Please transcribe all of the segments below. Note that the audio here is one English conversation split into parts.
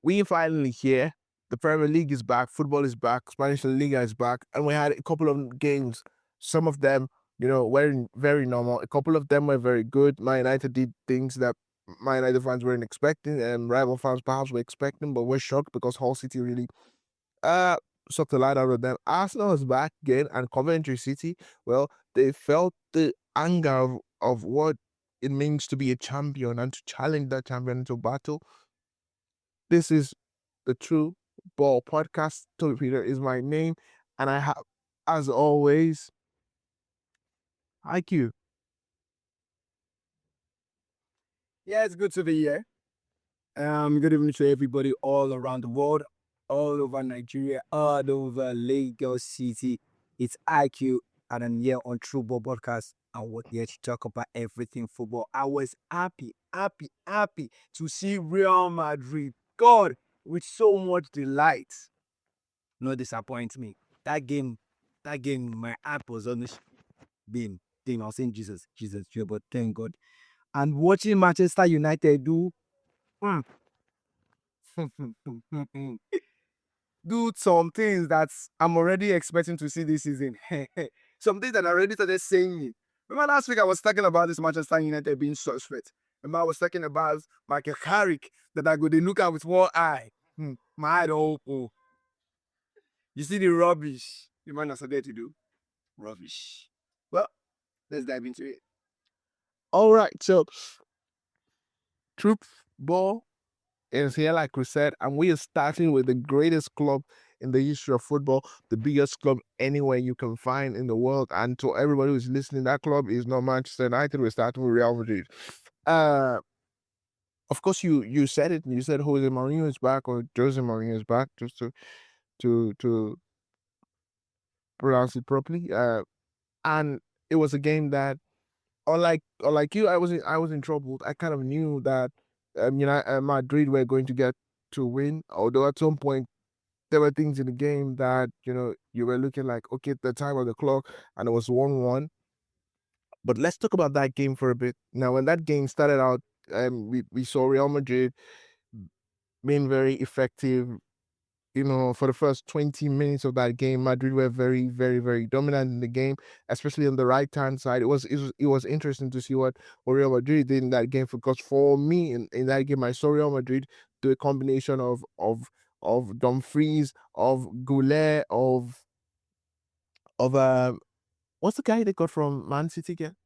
we finally here. The Premier League is back, football is back, Spanish La Liga is back, and we had a couple of games. Some of them, were very normal. A couple of them were very good. Man United did things that Man United fans weren't expecting, and rival fans perhaps were expecting, but we're shocked because Hull City really uh sucked the light out of them. Arsenal is back again, and Coventry City, well, they felt the anger of what it means to be a champion and to challenge that champion into battle. This is the True Ball Podcast. Tony Peter is my name, and I have, as always, IQ. Yeah, it's good to be here. Good evening to everybody all around the world, all over Nigeria, all over Lagos City. It's IQ, and I'm here on Throughball Podcast. And we're here to talk about everything football. I was happy to see Real Madrid. God, with so much delight. No disappoint me. That game, my heart was on the beam. I was saying Jesus, yeah, but thank God. And watching Manchester United mm, do some things that I'm already expecting to see this season. Some things that I already started saying it. Remember last week I was talking about this Manchester United being suspect. Remember I was talking about Michael Carrick that I go to look at with one eye. My eye don't open. You see the rubbish the man has started to do? Rubbish. Well, let's dive into it. All right, so Troop Ball is here, like we said, and we are starting with the greatest club in the history of football, the biggest club anywhere you can find in the world. And to everybody who's listening, that club is not Manchester United. We're starting with Real Madrid. Uh, of course, you said it. You said Jose Mourinho is back, or Jose Mourinho is back, just to pronounce it properly. And it was a game that, unlike you, I was in trouble. I kind of knew that Madrid were going to get to win. Although at some point there were things in the game that you were looking like, okay, the time of the clock, and it was 1-1. But let's talk about that game for a bit. Now, when that game started out, we saw Real Madrid being very effective. For the first 20 minutes of that game, Madrid were very, very, very dominant in the game, especially on the right hand side. It was interesting to see what Real Madrid did in that game, because for me in that game, I saw Real Madrid do a combination of Dumfries, of Goulet, of what's the guy they got from Man City again?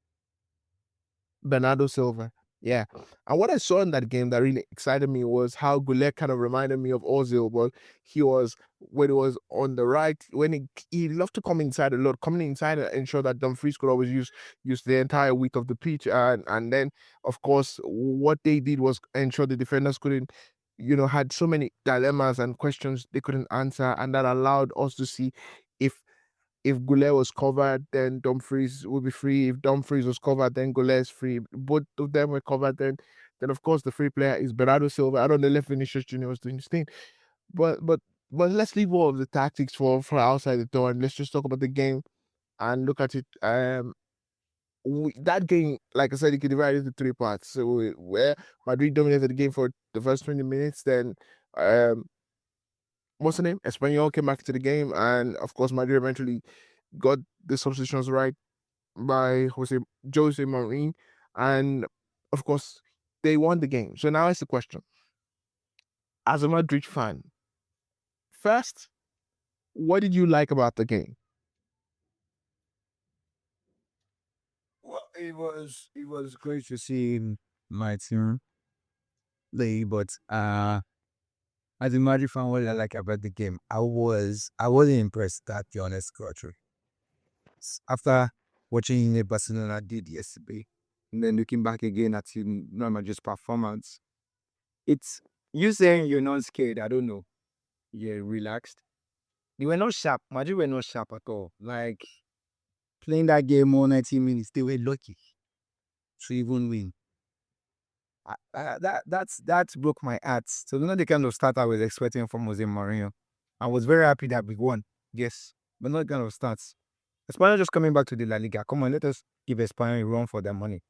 Bernardo Silva. Yeah. And what I saw in that game that really excited me was how Goulet kind of reminded me of Ozil, but when he was on the right, when he loved to come inside a lot, coming inside and ensure that Dumfries could always use the entire width of the pitch. And then, of course, what they did was ensure the defenders couldn't, had so many dilemmas and questions they couldn't answer, and that allowed us to see if Goulet was covered, then Dumfries would be free. If Dumfries was covered, then Goulet is free. Both of them were covered. Then of course the free player is Bernardo Silva. I don't know, left Vinicius Junior was doing his thing, but but but let's leave all of the tactics for outside the door, and let's just talk about the game and look at it. That game, like I said, you could divide it into three parts. So where Madrid dominated the game for the first 20 minutes, then um, what's the name? Espanyol came back to the game, and of course Madrid eventually got the substitutions right by Jose Mourinho, and of course they won the game. So now it's the question: as a Madrid fan, first, what did you like about the game? Well, it was great to see my team play, but as a Madrid fan, what I like about the game, I wasn't impressed. That the honest culture. After watching the Barcelona did yesterday, and then looking back again at Real Madrid's performance, it's you saying you're not scared. I don't know. You're relaxed. You were not sharp. Madrid were not sharp at all. Like playing that game all 90 minutes, they were lucky to even win. That broke my heart. So not the kind of start I was expecting from Jose Mourinho. I was very happy that we won. Yes, but not the kind of starts. Espanyol just coming back to the La Liga. Come on, let us give Espanyol a run for their money.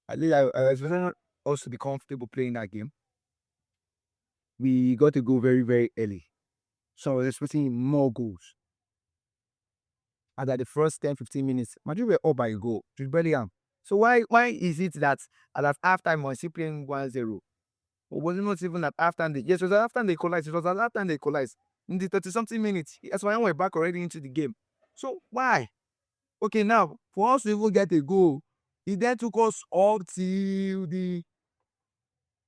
I was also be comfortable playing that game. we got to go very, very early. So I was expecting more goals. And at the first 10, 15 minutes, Madrid were up by a goal. Jude Bellingham. So why is it that at halftime we're still playing 1-0? Or was it not even at halftime? Yes, it was at halftime they equalized. It was at halftime they equalized. In the 30 something minutes, that's why we're back already into the game. So why? Okay, now for us to even get a goal, it then took us up till the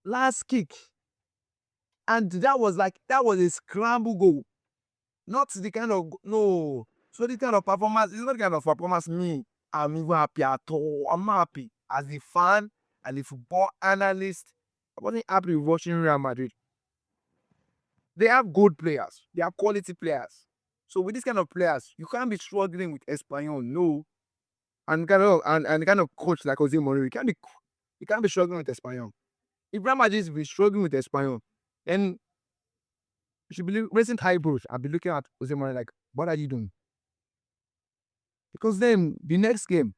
last kick. And that was a scramble goal. Not the kind of no. So the kind of performance, it's not the kind of performance me. I'm even happy at all. I'm not happy. As a fan and a football analyst, I wasn't happy with watching Real Madrid. They have good players. They have quality players. So with this kind of players, you can't be struggling with Espanyol, no. And kind of coach like Jose Mourinho, you can't be struggling with Espanyol. If Real Madrid is struggling with Espanyol, then you should be raising eyebrows and be looking at Jose Mourinho like, what are you doing? Because then the next game,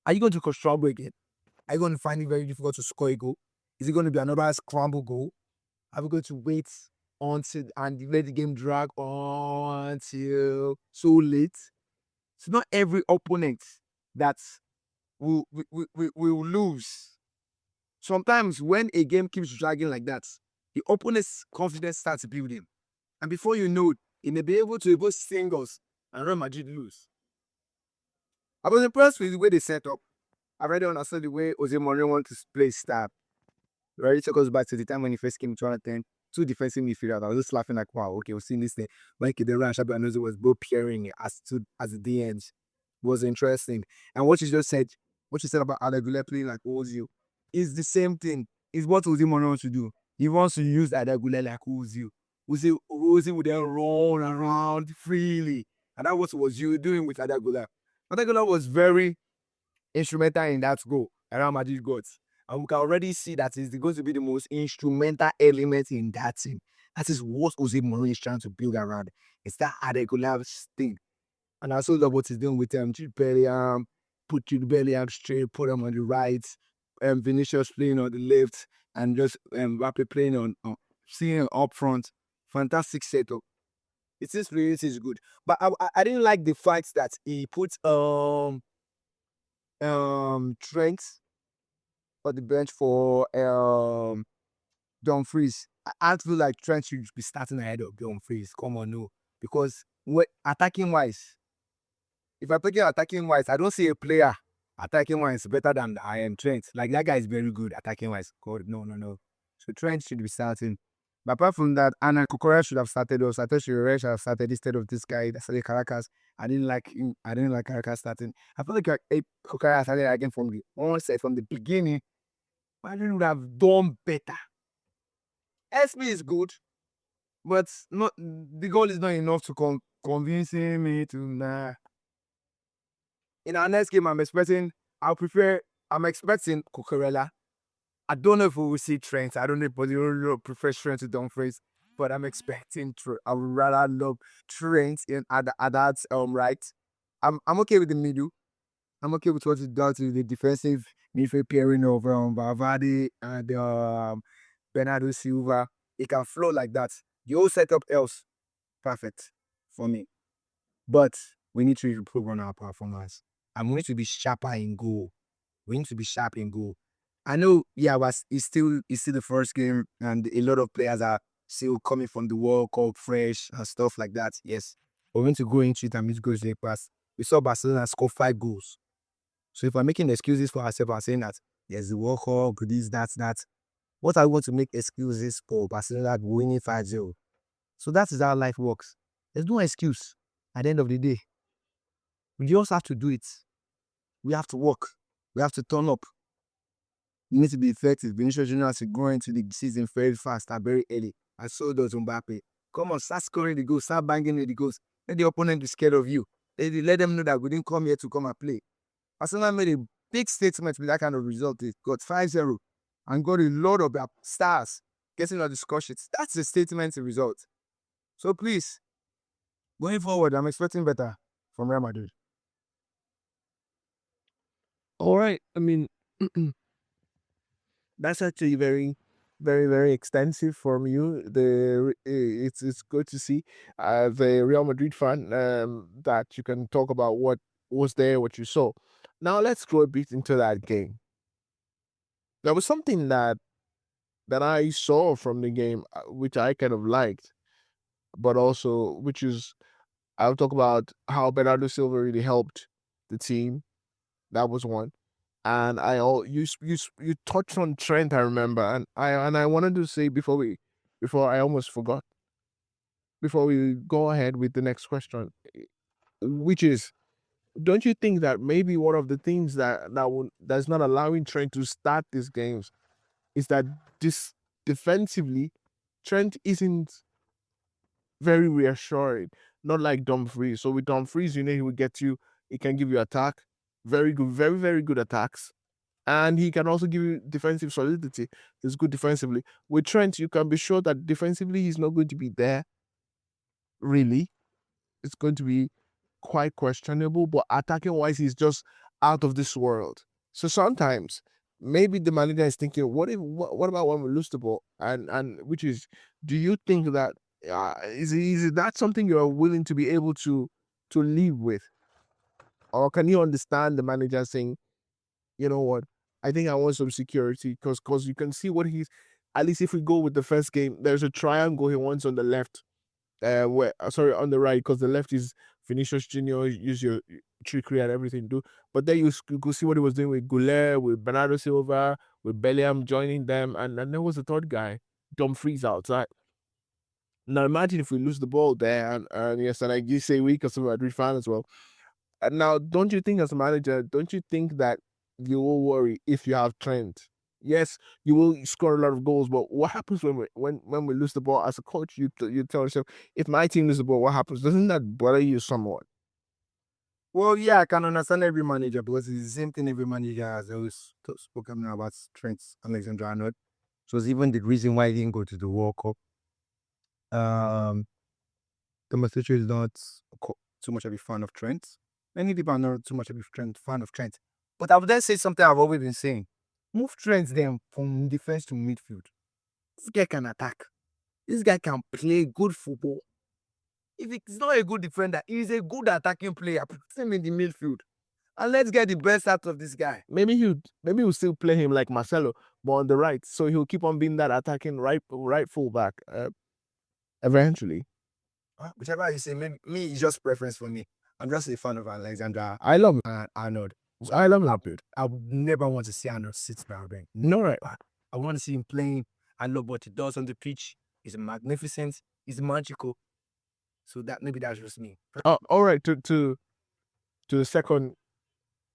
are you going to control again? Are you going to find it very difficult to score a goal? Is it going to be another scramble goal? Are we going to wait until and let the game drag on until so late? It's not every opponent that will lose. Sometimes when a game keeps dragging like that, the opponent's confidence starts building. And before you know it, he may be able to even sing us and Real Madrid lose. I was impressed with the way they set up. I already understood the way Jose Mourinho wants to play his style. It already took us back to the time when he first came to 2010. Two defensive midfielders. I was just laughing like, wow, okay, we've seen this thing. When Kedera and Shabi Alonso was both pairing as the DNs. It was interesting. And what you said about Adegule playing like Ozil is the same thing. It's what Jose Mourinho wants to do. He wants to use Adegule like Ozil. Ozil would then run around freely. And that was what you doing with Adegule. Adegule was very instrumental in that goal Real Madrid got. And we can already see that is going to be the most instrumental element in that team. That is what Jose Mourinho is trying to build around. It's that Adegola thing. And I also love what he's doing with Jude Bellingham, put Jude Bellingham straight, put him on the right, Vinicius playing on the left, and just Mbappe playing on seeing him up front. Fantastic setup. It seems really is good. But I didn't like the fact that he put Trent on the bench for Dumfries. I feel like Trent should be starting ahead of Dumfries. Come on, no. Because attacking wise, if I'm talking attacking wise, I don't see a player attacking wise better than I am Trent. Like that guy is very good attacking wise. God, no, no, no. So Trent should be starting. But apart from that, Anna Kukorea should have started also. I thought Shirere should have started instead of this guy that started Caracas. I didn't like him. I didn't like Caracas starting. I feel like Kukorea started again from the onset, from the beginning. Madrid would have done better. SB is good, but not the goal is not enough to convincing me to nah. In our next game, I'm expecting Cucurella. I don't know if we will see Trent. I don't know if you prefer Trent to Dumfries, but I'm expecting I would rather love Trent at that right. I'm okay with the middle. I'm okay with what he does to the defensive midfield pairing of Valverde and Bernardo Silva. It can flow like that. The whole setup else perfect for me. But we need to improve on our performance. And we need to be sharper in goal. We need to be sharp in goal. I know, yeah, it's still the first game, and a lot of players are still coming from the World Cup fresh and stuff like that. Yes. But we need to go into it and meet goals they pass. We saw Barcelona score 5 goals. So if we're making excuses for ourselves and saying that there's the World Cup, this, that, what I want to make excuses for Barcelona winning 5-0. So that is how life works. There's no excuse at the end of the day. We just have to do it. We have to work. We have to turn up. We need to be effective. Vinicius Junior has to go into the season very fast and very early. And so does Mbappe. Come on, start scoring the goals, start banging the goals. Let the opponent be scared of you. Let them know that we didn't come here to come and play. Barcelona made a big statement with that kind of result. They got 5-0 and got a lot of their stars getting on the score sheets. That's a statement result. So please, going forward, I'm expecting better from Real Madrid. All right. I mean, that's actually very very very extensive from you. It's good to see as a Real Madrid fan that you can talk about what was there, what you saw. Now let's go a bit into that game. There was something that I saw from the game, which I kind of liked, but also which is I'll talk about how Bernardo Silva really helped the team. That was one, and you touched on Trent. I remember, and I wanted to say before I almost forgot before we go ahead with the next question, which is, don't you think that maybe one of the things that's not allowing Trent to start these games is that this defensively Trent isn't very reassuring, not like Dumfries. So with Dumfries, he will get you, he can give you attack, very good, very, very good attacks. And he can also give you defensive solidity. He's good defensively. With Trent, you can be sure that defensively he's not going to be there, really. It's going to be quite questionable, but attacking wise, he's just out of this world. So sometimes maybe the manager is thinking, what about when we lose the ball? And which is, do you think that is that something you're willing to be able to live with, or can you understand the manager saying, you know what, I think I want some security because you can see what he's. At least if we go with the first game, there's a triangle he wants on the left where sorry on the right because the left is Vinicius Junior. Use your trickery and everything, do. But then you could see what he was doing with Goulet, with Bernardo Silva, with Bellingham joining them, and there was a third guy, Dumfries outside. Now imagine if we lose the ball there, and yes, and I say we because I'm a Madrid fan as well. And now, don't you think as a manager, don't you think that you will worry if you have Trent? Yes, you will score a lot of goals, but what happens when we lose the ball? As a coach, you tell yourself, if my team loses the ball, what happens? Doesn't that bother you somewhat? Well, yeah, I can understand every manager because it's the same thing every manager has always spoken about Trent Alexander-Arnold. So it's even the reason why he didn't go to the World Cup. Thomas Tuchel is not too much of a fan of Trent. Many people are not too much of a fan of Trent. But I would then say something I've always been saying. Move Trent then from defense to midfield. This guy can attack. This guy can play good football. If he's not a good defender, he's a good attacking player. Put him in the midfield. And let's get the best out of this guy. Maybe he'll still play him like Marcelo, but on the right, so he'll keep on being that attacking right fullback eventually. Whichever you say, maybe me is just preference for me. I'm just a fan of Alexander I love him. and Arnold. I love him. I would never want to see Arnold sit down there. No, right. I want to see him playing. I love what he does on the pitch. He's magnificent. He's magical. So that maybe that's just me. Oh, all right. To the second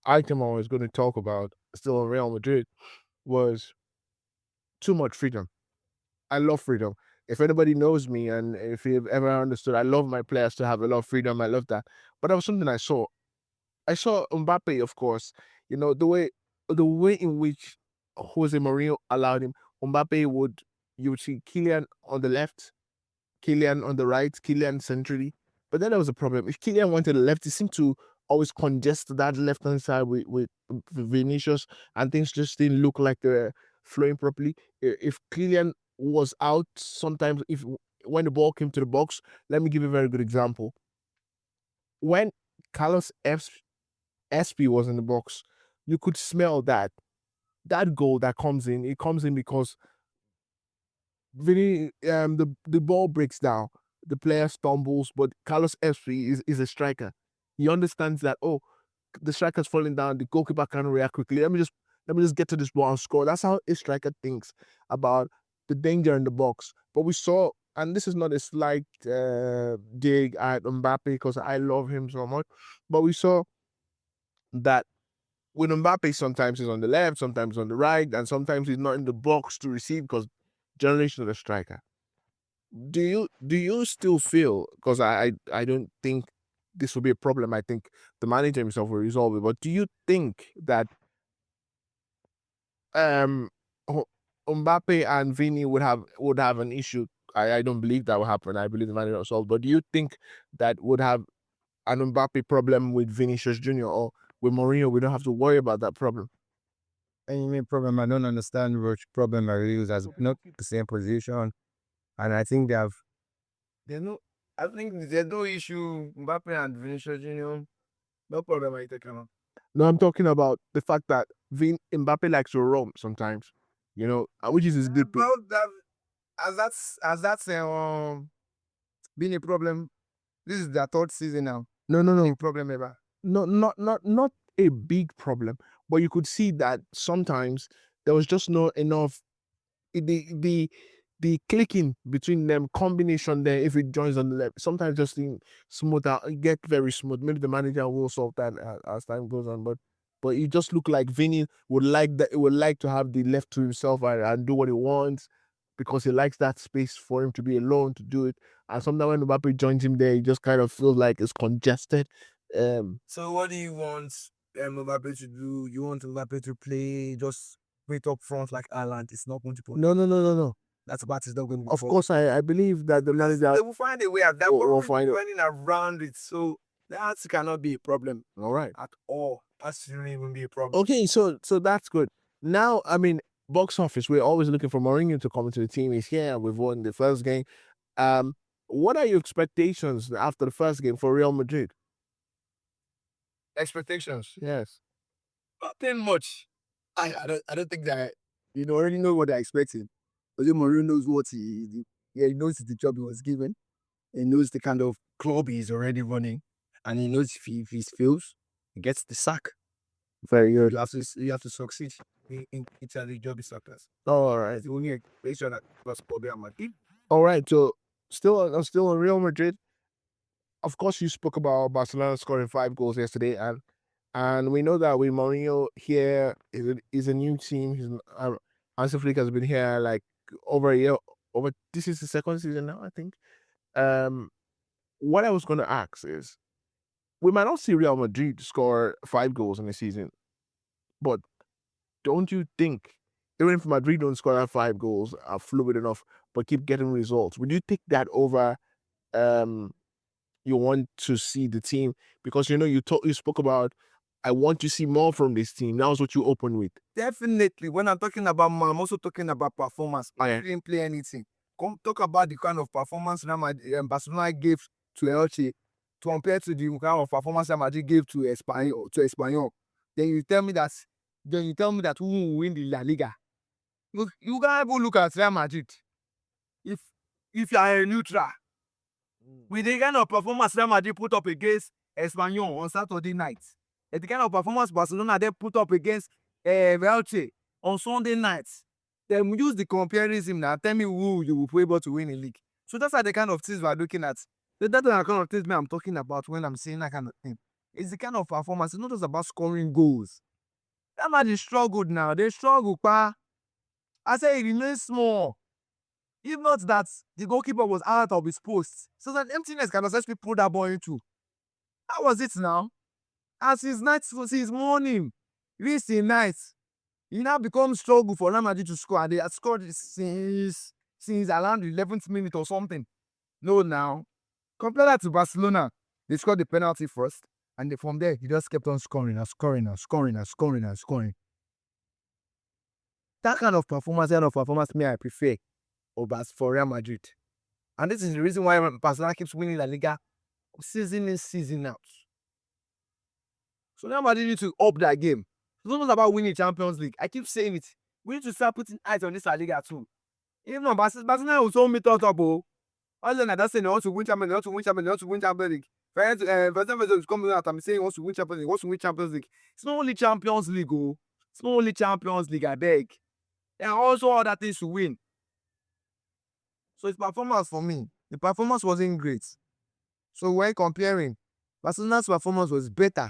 item I was going to talk about, still on Real Madrid, was too much freedom. I love freedom. If anybody knows me and if you've ever understood, I love my players to have a lot of freedom. I love that. But that was something I saw. I saw Mbappe, of course. You know, the way in which Jose Mourinho allowed him, Mbappe you would see Kylian on the left, Kylian on the right, Kylian centrally. But then there was a problem. If Kylian went to the left, he seemed to always congest that left hand side with Vinicius, and things just didn't look like they were flowing properly. If Kylian was out, sometimes if when the ball came to the box, let me give you a very good example. When Carlos SP was in the box, you could smell that goal that comes in. It comes in because the ball breaks down, the player stumbles, but Carlos SP is a striker. He understands that, oh, the striker's falling down, the goalkeeper can react quickly. Let me just get to this ball and score. That's how a striker thinks about the danger in the box. But we saw, and this is not a slight dig at Mbappe because I love him so much, but we saw that with Mbappe, sometimes he's on the left, sometimes on the right, and sometimes he's not in the box to receive because generation of the striker. Do you still feel, because I don't think this will be a problem. I think the manager himself will resolve it. But do you think that um Mbappe and Vini would have an issue? I don't believe that will happen. I believe the manager will solve. But do you think that would have an Mbappe problem with Vinicius Junior, or with Mourinho? We don't have to worry about that problem. any problem. I don't understand which problem I use as not the same position. And I think they have. There's no. I think there's no issue. Mbappe and Vinicius Junior. No problem. I take on. No, I'm talking about the fact that Mbappe likes to roam sometimes, which is his good play. Well, that, as that's been a problem. This is their third season now. No, no, no, Problem ever. no, not a big problem, but you could see that sometimes there was just not enough the clicking between them combination there. If it joins on the left, sometimes just smooth out, it get very smooth. Maybe the manager will solve that as time goes on, but it just look like Vinny would like that. Would like to have the left to himself and do what he wants because he likes that space for him to be alone to do it. And sometimes when Mbappe joins him there, he just kind of feels like it's congested. So what do you want Mbappe to do? You want Mbappe to play just wait up front like Ireland? It's not going to put. No, no, no, no, no. That's what is not going to. Of course, I believe that the manager They will find a way. That will we're find it. running around it, so that cannot be a problem All right. at all. That shouldn't even be a problem. Okay, so that's good. Now, I mean, box office. We're always looking for Mourinho to come into the team. He's here. We've won the first game. What are your expectations after the first game for Real Madrid? Expectations. Yes. Nothing much. I don't think that already know what they're expecting. But Mourinho knows what he knows the job he was given. He knows the kind of club he's already running, and he knows if he fails, he gets the sack. Very good. You have to succeed in Italy job is success. All right. The only expectation that was probably Madrid. All right. So still on Real Madrid. Of course, you spoke about Barcelona scoring 5 goals yesterday, and we know that with Mourinho here is a new team. Hansi Flick has been here like over a year. This is the second season now, I think. What I was going to ask is, we might not see Real Madrid score 5 goals in a season, but don't you think, even if Madrid don't score that 5 goals, are fluid enough, but keep getting results, would you take that over? You want to see the team because you spoke about, I want to see more from this team. That was what you opened with. Definitely. When I'm talking about I'm also talking about performance. I didn't play anything. Come talk about the kind of performance Barcelona gave to Elche compared to the kind of performance Real Madrid gave to Espanyol. Then you tell me that who will win the La Liga. You can't even look at Real Madrid. If you are a neutral, with the kind of performance Real Madrid put up against Espanyol on Saturday night, and the kind of performance Barcelona then put up against Elche on Sunday night, then use the comparison now. Tell me who you will be able to win a league. So that's the kind of things we're looking at. That's the kind of things I'm talking about when I'm saying that kind of thing. It's the kind of performance. It's not just about scoring goals. Real Madrid struggled now. They struggled, pa. I say it remains small. If not that, the goalkeeper was out of his post. So that emptiness can essentially put that ball into. How was it now? As his night, since morning, reached the night, it now becomes struggle for Real Madrid to score. And they had scored since around the 11th minute or something. No, now. Compare that to Barcelona. They scored the penalty first. And from there, he just kept on scoring and scoring and scoring and scoring and scoring. That kind of performance, me, I prefer over for Real Madrid. And this is the reason why Barcelona keeps winning La Liga season in, season out. So Real Madrid need to up that game. It's not about winning Champions League. I keep saying it. We need to start putting eyes on this La Liga too. Even though Barcelona will so meet us up, other than that, saying they want to win Champions League, they want to win Champions League, they want to win Champions League. For example, is coming out, I'm saying he wants to win Champions League, he wants to win Champions League. It's not only Champions League, It's not only Champions League, I beg. There are also other things to win. So it's performance for me. The performance wasn't great. So when comparing, Barcelona's performance was better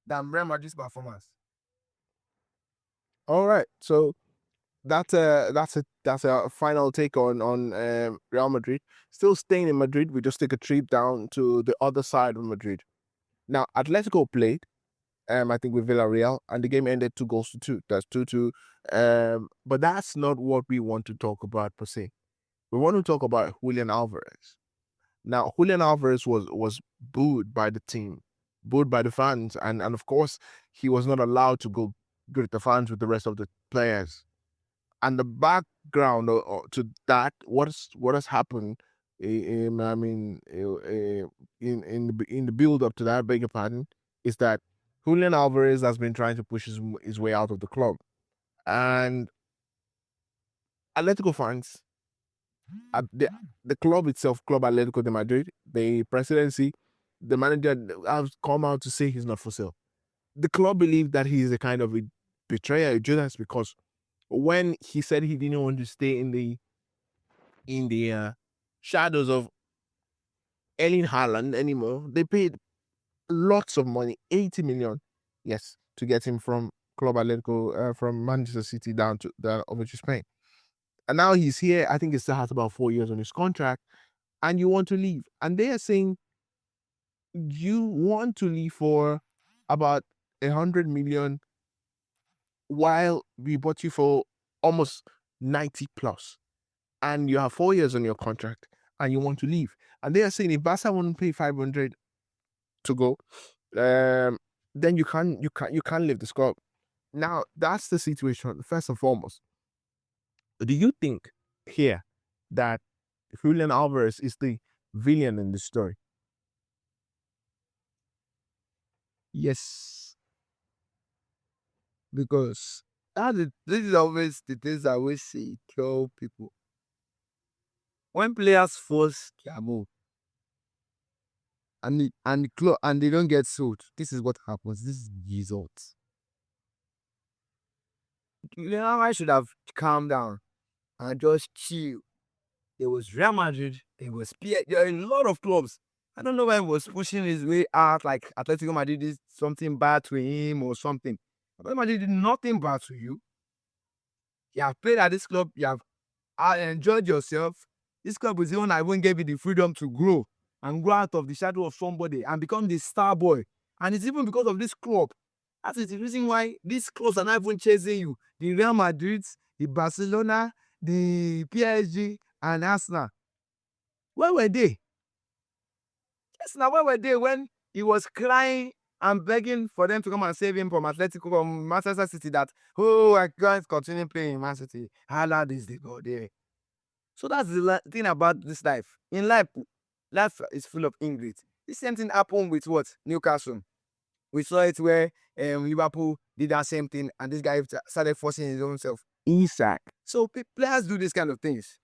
than Real Madrid's performance. All right, so that's a final take on Real Madrid. Still staying in Madrid, we just take a trip down to the other side of Madrid. Now, Atletico played, I think with Villarreal, and the game ended 2-2. That's 2-2. But that's not what we want to talk about per se. We want to talk about Julian Alvarez. Now, Julian Alvarez was booed by the team, booed by the fans, and of course, he was not allowed to go with the fans, with the rest of the players. And the background to that, what has happened? I mean, in the build up to that, beg your pardon, is that Julian Alvarez has been trying to push his way out of the club, and Atletico fans, the club itself, Club Atletico de Madrid, the presidency, the manager have come out to say he's not for sale. The club believe that he is a kind of a betrayer, a Judas, because when he said he didn't want to stay in the shadows of Erling Haaland anymore, they paid lots of money, 80 million, yes, to get him from Club Atletico, from Manchester City down over to Spain. And now he's here. I think he still has about 4 years on his contract, and you want to leave. And they are saying you want to leave for about 100 million, while we bought you for almost 90 plus, and you have 4 years on your contract, and you want to leave. And they are saying if Barca won't pay 500 to go, then you can't leave the squad. Now that's the situation. First and foremost, do you think here that Julian Alvarez is the villain in the story? Yes, because this is always the things I always say, tell people. When players force their move and they don't get sold, this is what happens. This is the result. You know, I should have calmed down and just chill. There was Real Madrid, there was there are a lot of clubs. I don't know why he was pushing his way out, like Atletico Madrid did something bad to him or something. Atletico Madrid did nothing bad to you. You have played at this club, you have enjoyed yourself. This club is the one that even gave you the freedom to grow and grow out of the shadow of somebody and become the star boy. And it's even because of this club. That is the reason why these clubs are not even chasing you. The Real Madrid, the Barcelona, the PSG, and Arsenal. Where were they? Yes, now where were they when he was crying and begging for them to come and save him from Atletico, from Manchester City, that, oh, I can't continue playing in Man City. How loud is the God there? So that's the thing about this life. In life, life is full of ingredients. This same thing happened with what? Newcastle. We saw it where Liverpool did that same thing, and this guy started forcing his own self. Isak. So players do these kind of things.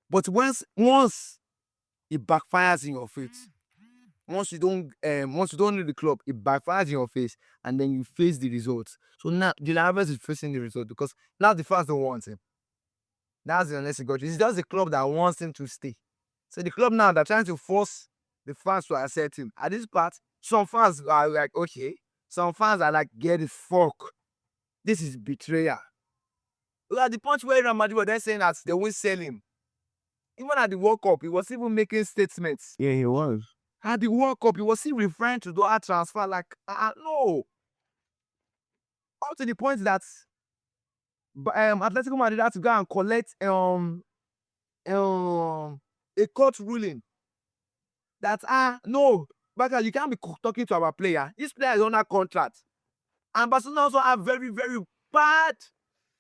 But once it backfires in your face, once you don't leave the club, it backfires in your face, and then you face the results. So now Julian Alvarez is facing the result because now the fans don't want him. That's the honest God. It's just the club that wants him to stay. So the club now, they're trying to force the fans to accept him. At this part, some fans are like, okay. Some fans are like, get the fuck. This is betrayal. Look at the point where Real Madrid were then saying that they won't sell him. Even at the World Cup, he was even making statements. Yeah, he was. At the World Cup, he was still referring to that transfer like, no. Up to the point that Atletico Madrid had to go and collect a court ruling that no, Baka, you can't be talking to our player. This player is under contract. And Barcelona also have very, very bad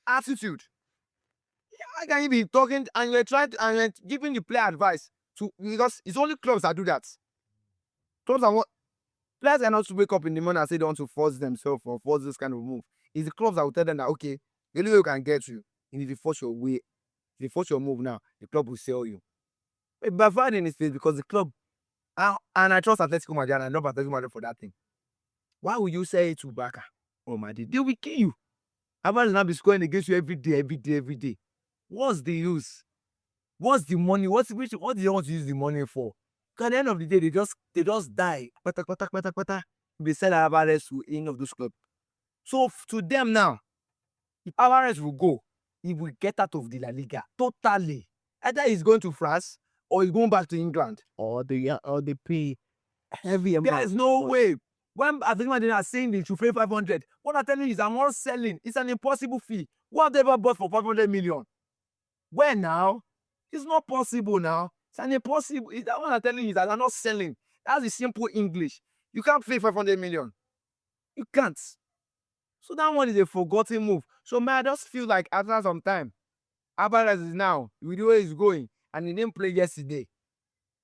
attitude. How can you be talking and you're trying to and you're giving the player advice to, because it's only clubs that do that. Clubs are what players are not to wake up in the morning and say they want to force themselves or force this kind of move. It's the clubs that will tell them that, okay, the only way we can get you, and if you force your way, if you force your move now, the club will sell you. It backfired in his face because the club, and I trust Atletico Madrid and I love Atletico Madrid for that thing. Why would you say it to Barca or Madrid? They will kill you. Alvarez now be scoring against you every day, every day, every day. What's the use? What's the money? What do you want to use the money for? Because at the end of the day, they just die. Kwata, kwata, kwata, kwata. They sell Alvarez to any of those clubs. So to them now, if Alvarez will go, he will get out of the La Liga totally. Either he's going to France or he's going back to England. Or they pay heavy amount. There is no way. When Atletico Madrid are saying they should pay 500, what I'm telling you is I'm not selling. It's an impossible fee. What have they ever bought for 500 million? When now? It's not possible now. It's an impossible. That what I'm telling you is that I'm not selling. That's the simple English. You can't pay 500 million. You can't. So that one is a forgotten move. So man, I just feel like after some time, Alvarez is now with the way he's going, and he didn't play yesterday.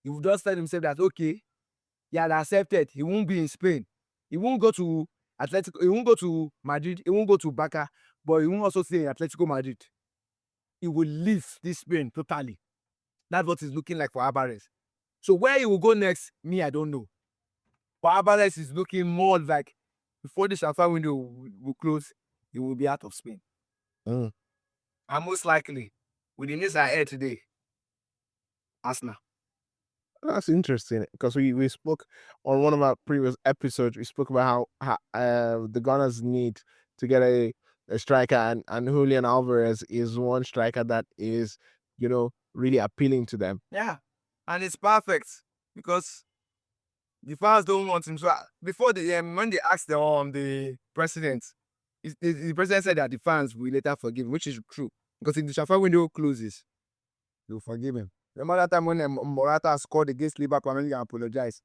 He would just tell himself that okay, he had accepted he won't be in Spain. He won't go to Atletico. He won't go to Madrid. He won't go to Barca, but he won't also stay in Atletico Madrid. He will leave this Spain totally. That's what it's looking like for Alvarez. So where he will go next, me, I don't know. But Alvarez is looking more like before the transfer window will close, he will be out of Spain. Mm. And most likely, with the news I heard today, Arsenal. That's interesting because we spoke on one of our previous episodes. We spoke about how the Gunners need to get a striker, and Julian Alvarez is one striker that is, really appealing to them. Yeah. And it's perfect because the fans don't want him. So before when they asked the president, the president said that the fans will later forgive him, which is true. Because if the transfer window closes, they'll forgive him. Remember that time when Morata scored against Liverpool and he apologized?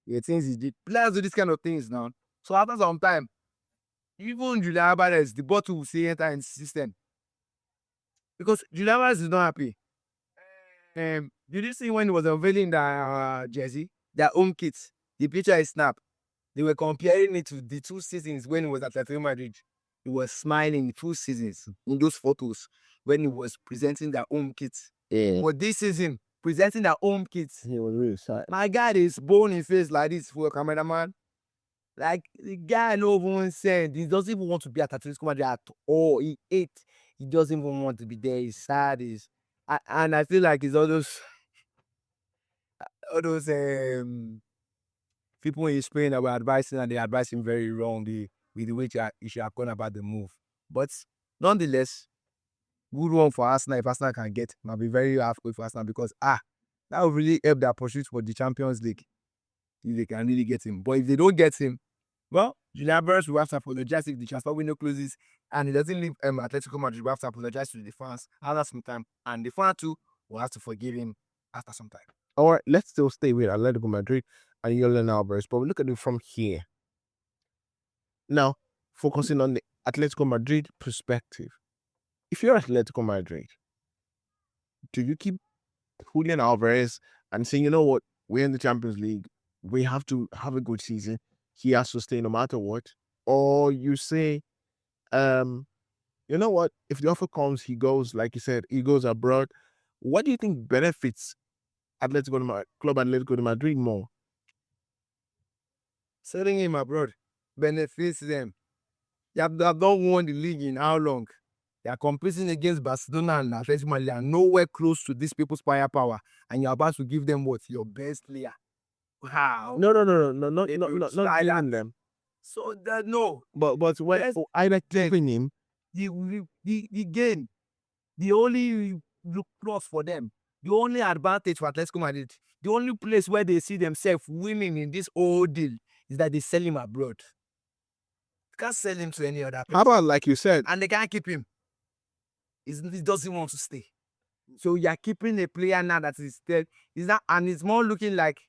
The things he did. Players do this kind of things now. So after some time, even Julian Alvarez, the bottle will say enter in the system. Because Julian Alvarez is not happy. Did you see when he was unveiling the jersey, their home kits? The picture is snap. They were comparing it to the 2 seasons when he was at Atletico Madrid. He was smiling 2 seasons in those photos when he was presenting their home kits. Yeah, But this season, presenting their home kits, he was really excited. my guy is bone in face like this for a cameraman. Like the guy no even said he doesn't even want to be at Atletico Madrid at all. He ate. He doesn't even want to be there. He's sad. And I feel like it's all those people in Spain that were advising and they advised him very wrongly with the way he should have gone about the move. But nonetheless, good one for Arsenal if Arsenal can get. I'll be very happy for Arsenal because that will really help their pursuit for the Champions League if they can really get him. But if they don't get him, well, Julian Alvarez will have to apologize if the transfer window closes and he doesn't leave Atletico Madrid. We have to apologize to the fans after some time, and the fans too will have to forgive him after some time. All right, let's still stay with Atletico Madrid and Julian Alvarez, but we look at it from here. Now, focusing on the Atletico Madrid perspective. If you're Atletico Madrid, do you keep Julian Alvarez and say, you know what, we're in the Champions League, we have to have a good season, he has to stay no matter what? Or you say, you know what, if the offer comes, he goes, like you said, he goes abroad. What do you think benefits Club Atletico de Madrid more? Selling him abroad benefits them. They have not won the league in how long? They are competing against Barcelona and Atletico Madrid. They are nowhere close to these people's firepower, and you're about to give them what? Your best player. Wow. No, not giving them. So that no. But when either keeping him, The gain, the only plus for them, the only advantage for Atletico Madrid, the only place where they see themselves winning in this whole deal is that they sell him abroad. They can't sell him to any other place. How about like you said, And they can't keep him. He doesn't want to stay. So you're keeping a player now that is dead. And it's more looking like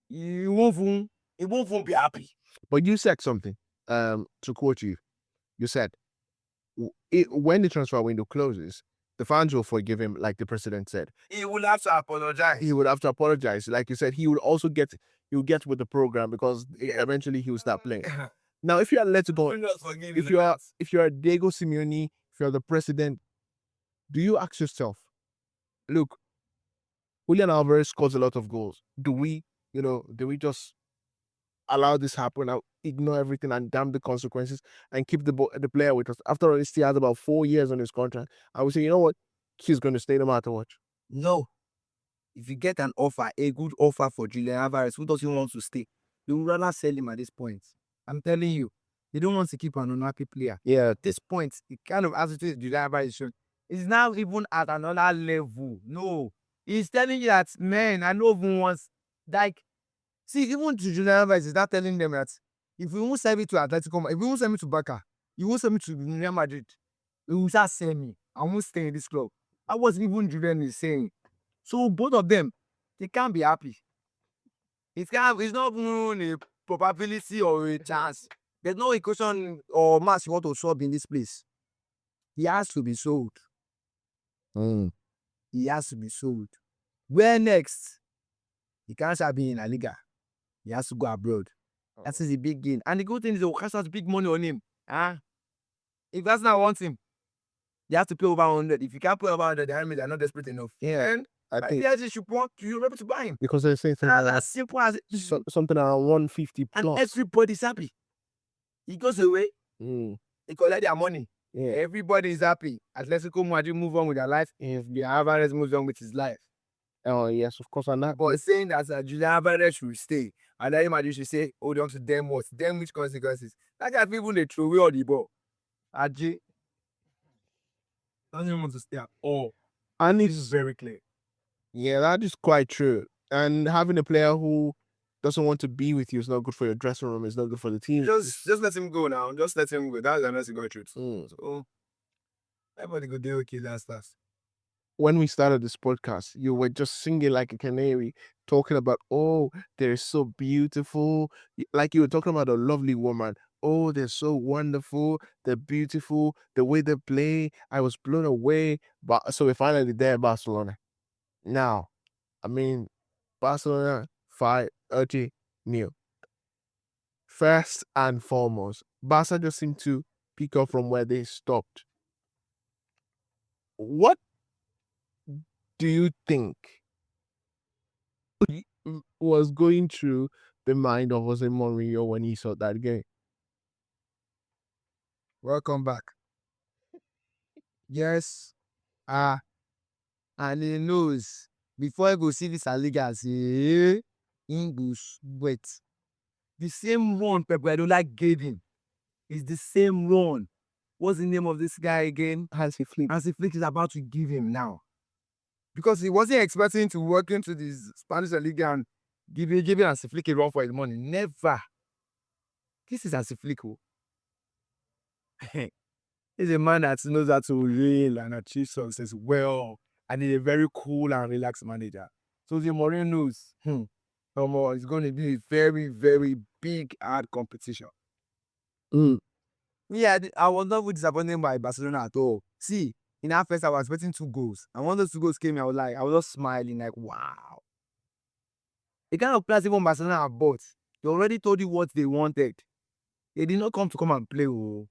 he won't even be happy. But you said something. To quote you, you said when the transfer window closes, the fans will forgive him, like the president said. He will have to apologize. He would have to apologize. Like you said, he will get with the program because eventually he will start playing. Now, if you are let go, if you are Diego Simeone, if you are the president, do you ask yourself, look, Julian Alvarez scores a lot of goals. Do we just allow this happen, now ignore everything and damn the consequences and keep the player with us? After all, he still has about 4 years on his contract. I would say, you know what, he's going to stay no matter what. No. If you get an offer, a good offer for Julian Alvarez, who doesn't want to stay, you would rather sell him at this point. I'm telling you, they don't want to keep an unhappy player. Yeah. At this point, the kind of attitude Julian Alvarez is now even at another level. No. He's telling you that, man, I know even once, like, see, even Julian Alvarez is not telling them that if you won't sell me to Atletico, if you won't sell me to Barca, you won't sell me to Real Madrid, you will just sell me. I won't stay in this club. That was even Julian is saying. So both of them, they can't be happy. It's not even a probability or a chance. There's no equation or mass you want to solve in this place. He has to be sold. Mm. He has to be sold. Where next? He can't start being in La Liga. He has to go abroad. That is a big gain. And the good thing is the Pocast has big money on him. If Arsenal wants him, you have to pay over 100. If you can't pay over 100, the enemy are not desperate enough. Yeah, And I think PSG should want you able to buy him. because they're saying As simple as it. something around 150 And plus. everybody's happy. He goes away, Mm. they collect their money. Yeah. Everybody is happy. Atletico Madrid move on with their life. If the Alvarez moves on with his life. Oh yes, of course, and that. But saying that Julian Alvarez should stay, and then Madrid should say, hold on to them what? Them which consequences? That guy people they throw away all the ball. Aji doesn't want to stay at all. And This is it's very clear. yeah, that is quite true. And having a player who doesn't want to be with you is not good for your dressing room. It's not good for the team. Just let him go now. Just let him go. That's the honest God truth. Mm. So everybody go deal with kids and stuff. When we started this podcast, you were just singing like a canary, talking about, oh, they're so beautiful. Like you were talking about a lovely woman. Oh, they're so wonderful. They're beautiful. The way they play, I was blown away. But so we're finally there in Barcelona. Now, I mean, Barcelona 5-30 nil. First and foremost, Barca just seemed to pick up from where they stopped. What do you think was going through the mind of Jose Mourinho when he saw that game? Welcome back. Yes. And he knows before he go see this La Liga, say, English, wait. The same run Pep Guardiola gave him is the same run. What's the name of this guy again? Hansi Flick. Hansi Flick is about to give him now. Because he wasn't expecting to work into this Spanish La Liga and giving Hansi Flick a run for his money. Never. This is Hansi Flick. He's a man that knows how to reel and achieve success well. And he's a very cool and relaxed manager. So the Mourinho knows, it's going to be a very, very big, hard competition. Mm. Yeah, I was not disappointed by Barcelona at all. See, in our first, I was expecting 2 goals. And when those 2 goals came, I was just smiling, like, wow. The kind of players even Barcelona have bought, they already told you what they wanted. They did not come and play. Oh.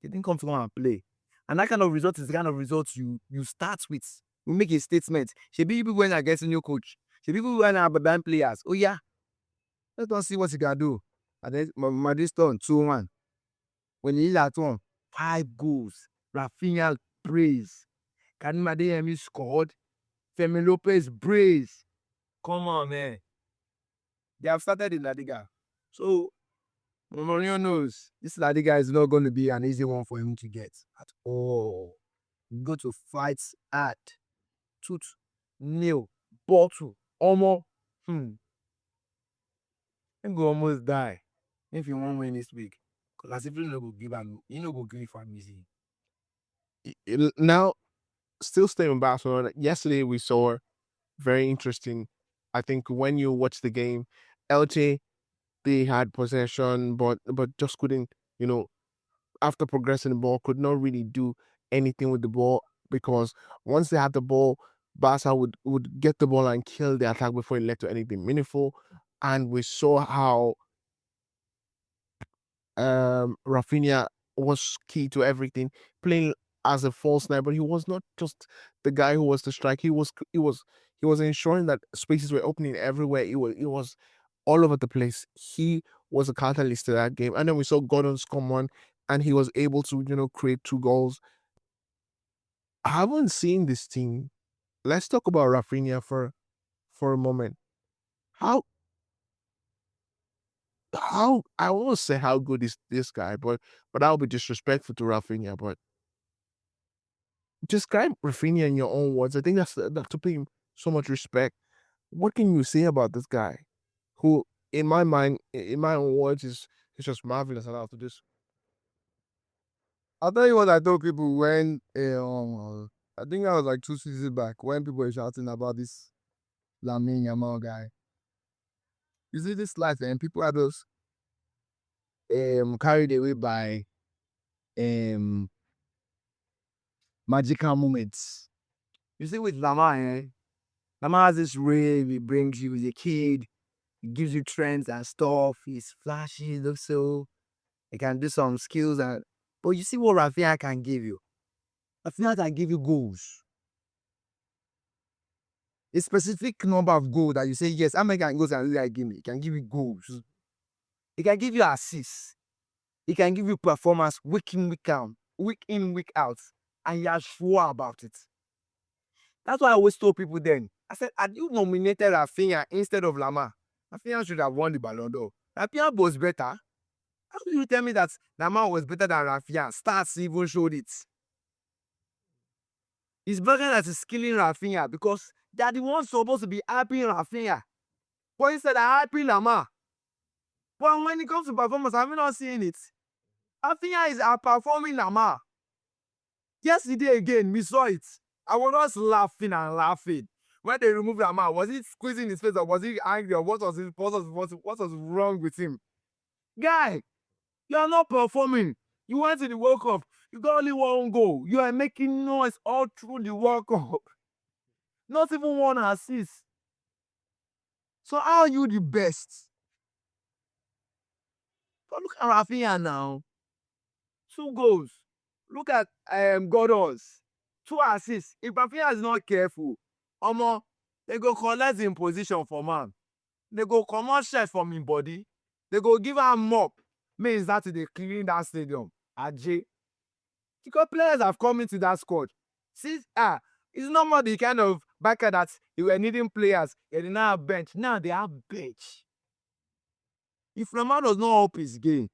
They didn't come and play. And that kind of result is the kind of results you start with. You make a statement. Should be people when I get a new coach. Should people when I band players. Oh yeah. Let us see what he can do. And then Madrid turn 2-1. When he at one, 5 goals. Rafinha praise. Karim Adeyemi scored. Femi Lopez brace. Come on, man. They have started in La Liga. So Mourinho knows this La Liga is not going to be an easy one for him to get at all. You go to fight at tooth, nail, bottle, almost. Him go almost die if you won't win this week. Because as if you no go give him, you no go give him easy. Now, still staying in Barcelona, yesterday we saw very interesting. I think when you watch the game, LT, they had possession, but just couldn't, after progressing the ball, could not really do anything with the ball because once they had the ball, Barca would get the ball and kill the attack before it led to anything meaningful. And we saw how Rafinha was key to everything, playing as a false nine, but he was not just the guy who was the strike. He was ensuring that spaces were opening everywhere. It was all over the place. He was a catalyst to that game. And then we saw Gordon's come on and he was able to, create 2 goals. I haven't seen this team. Let's talk about Rafinha for a moment. How I won't say how good is this guy, but I'll be disrespectful to Rafinha. But describe Rafinha in your own words. I think that's to pay him so much respect. What can you say about this guy, who, in my mind, in my own words, is just marvelous and how to this. I'll tell you what I told people when I think that was like 2 seasons back when people were shouting about this Lamine Yamal guy. You see this life and people are just carried away by um magical moments. You see, with Lamar, Lamar has this rave. He brings you as a kid. He gives you trends and stuff. He's flashy. He looks so. He can do some skills and. But you see what Rafinha can give you. Rafinha can give you goals. A specific number of goals that you say yes. How many goals can you give me? He can give you goals. He can give you assists. He can give you performance week in, week out, and you're sure about it. That's why I always told people then. I said, had you nominated Rafinha instead of Lamar, Rafinha should have won the Ballon d'Or. Rafinha was better. How do you tell me that Lamar was better than Rafinha? Stats even showed it. It's better that is killing Rafinha because they are the ones supposed to be hyping Rafinha. But instead of hyping Lamar. But when it comes to performance, I'm not seeing it. Rafinha is outperforming Lamar. Yesterday again, we saw it. I was just laughing and laughing. When they removed Lamar, was he squeezing his face or was he angry or what was wrong with him? Guy, you are not performing. You went to the World Cup. You got only one goal. You are making noise all through the World Cup. Not even one assist. So how are you the best? But look at Rafinha now. 2 goals. Look at Gordon's 2 assists. If Rafinha is not careful, omo, they go collect him position for man. They go comot shirt from him body. They go give am mop. Make e start to dey clean that stadium. Aje. Because players have come into that squad. See, it's not more the kind of backer that they were needing players. They did not have bench. Now they have bench. If Lamar does not up his game,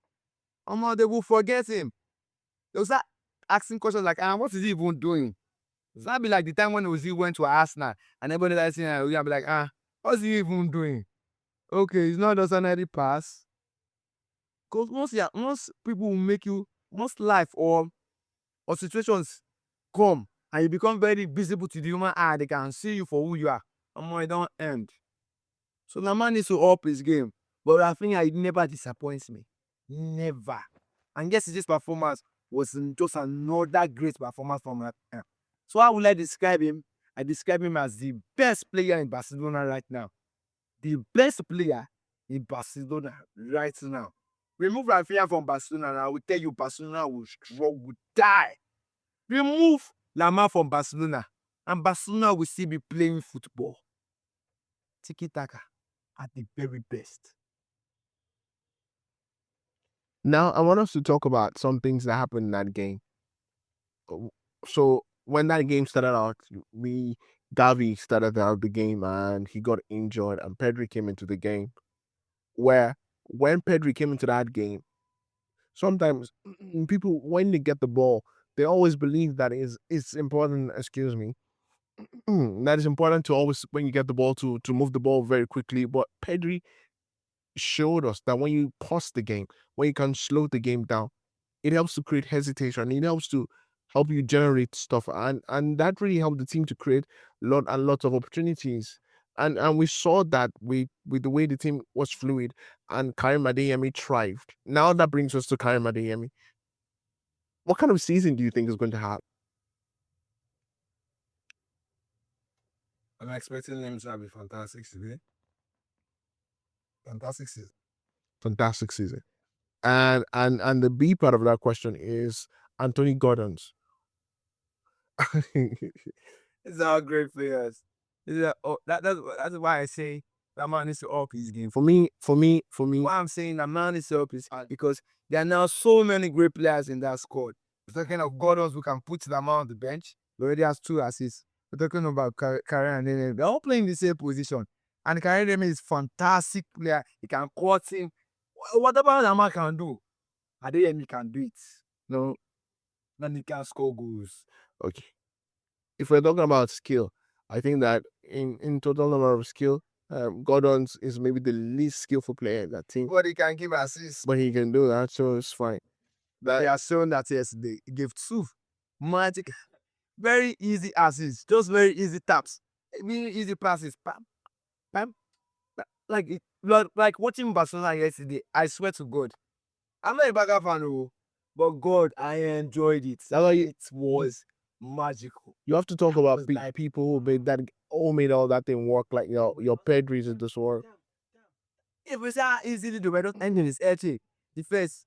omo, they will forget him. They will start asking questions like, what is he even doing? It's not be like the time when Ozil went to Arsenal and everybody that's saying, be like, what's he even doing? Okay, it's not just an ordinary pass. Because once people will make you, once life or situations come and you become very visible to the human eye, they can see you for who you are. It don't end. So the man needs to up his game. But Rafinha, he never disappoints me. Never. And yesterday's performance was just another great performance from Rafinha. So how will I describe him? I describe him as the best player in Barcelona right now. The best player in Barcelona right now. Remove Rafinha from Barcelona and I will tell you Barcelona will struggle, will die. Remove Lamar from Barcelona and Barcelona will still be playing football. Tiki-taka at the very best. Now, I want us to talk about some things that happened in that game. So, when that game started out, Gavi started out the game and he got injured, and Pedri came into the game. Where, when Pedri came into that game, sometimes people, when they get the ball, they always believe that it's important, excuse me, that is important to always, when you get the ball, to move the ball very quickly. But Pedri showed us that when you pause the game, when you can slow the game down, it helps to create hesitation. It helps to help you generate stuff, and that really helped the team to create lots of opportunities. And we saw that with the way the team was fluid, and Karim Adeyemi thrived. Now that brings us to Karim Adeyemi. What kind of season do you think is going to have? I'm expecting him to have a fantastic season. Fantastic season. Fantastic season. And the B part of that question is Anthony Gordon's. These are all great players. That's why I say that man needs to up his game. For me, Why I'm saying that man needs to up his because there are now so many great players in that squad. We're talking of Gordons who can put the man on the bench. He already has 2 assists. We're talking about Karim and Demi. They're all playing the same position. And Karim Demi is fantastic player. He can cut him. Whatever the man can do, Adeyemi can do it. No, then he can score goals. okay. If we're talking about skill, I think that in total number of skill, Gordon's is maybe the least skillful player in that team, But he can give assists. but he can do that, so it's fine. He has shown that yesterday. He gave 2 magic, very easy assists, just very easy taps, very easy passes. Pam, pam, pam. Like watching Barcelona yesterday, I swear to God, I'm not a Barca fan, but God, I enjoyed it. That's why It was magical. you have to talk about was like- people who made that all that thing work, like your Pedris in this work. It was how easy to do. Ending is edgy. The first.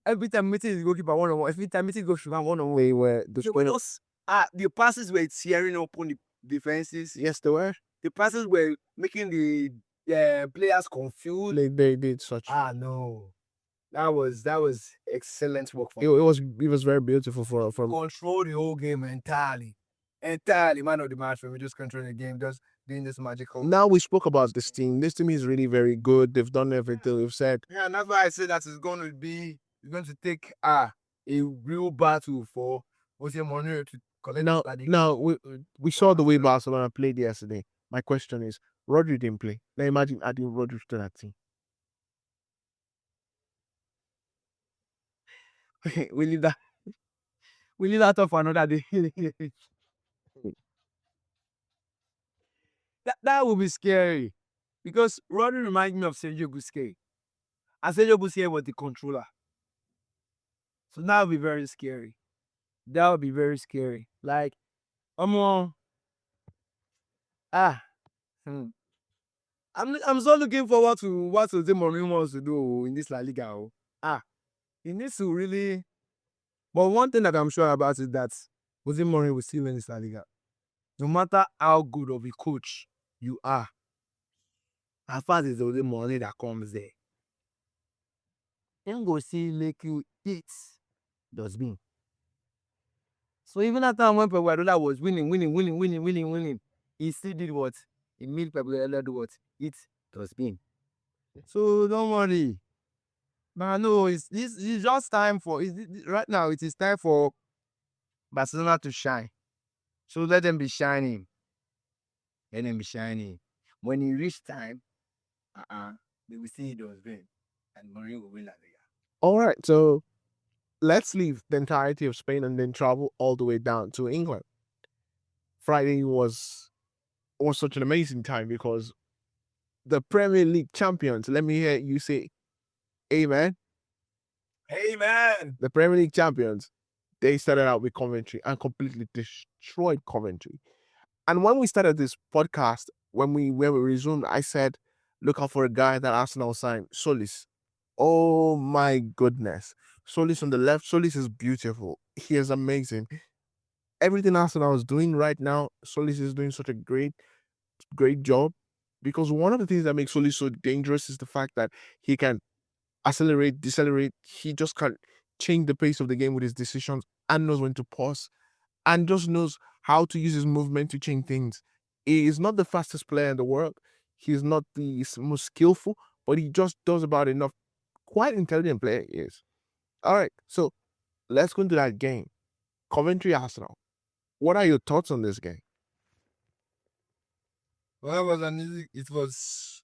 Every time meeting is goalkeeper one on one. Every time meeting goes one on one. They were The passes were tearing open the defenses. yes, they were. The passes were making the players confused. They did such. No, that was excellent work It was very beautiful for control the whole game entirely man of the match for me, just controlling the game, just doing this magical. Now we spoke about this team. This team is really very good. They've done everything we've said. Yeah, and that's why I said that it's going to take a real battle for Jose Mourinho to collect Now we saw the way Barcelona played yesterday. My question is, Rodri didn't play. Now imagine adding Rodri to that team. we leave that. We leave that off for another day. that would be scary because Rodri reminds me of Sergio Busquets, and Sergio Busquets was the controller. So that would be very scary. That would be very scary. Like, I'm I'm so looking forward to what Jose Mourinho wants to do in this La Liga. He needs to really. But one thing that I'm sure about is that Jose Mourinho will still win this La Liga. No matter how good of a coach you are, as far as it's Jose Mourinho that comes there, then go see make you eat dustbin. So even at time when Pep Guardiola was winning, he still did what? He made Pep Guardiola do what? Eat dustbin. So don't worry. Man, no, it's just time for right now. It is time for Barcelona to shine. So let them be shining. Let them be shining. When it reach time, they will see it was win, and Mourinho will win La Liga. All right, so let's leave the entirety of Spain and then travel all the way down to England. Friday was such an amazing time because the Premier League champions, let me hear you say amen. Amen. The Premier League champions, they started out with Coventry and completely destroyed Coventry. And when we started this podcast, when we resumed, I said, look out for a guy that Arsenal signed, Solis. Oh my goodness. Solis on the left. Solis is beautiful. He is amazing. Everything Arsenal is doing right now, Solis is doing such a great job. Because one of the things that makes Solis so dangerous is the fact that he can accelerate, decelerate. He just can change the pace of the game with his decisions and knows when to pause and just knows how to use his movement to change things. He is not the fastest player in the world. He's not the most skillful, but he just does about enough. Quite intelligent player he is. All right, so let's go into that game. Coventry Arsenal. What are your thoughts on this game? Well, it was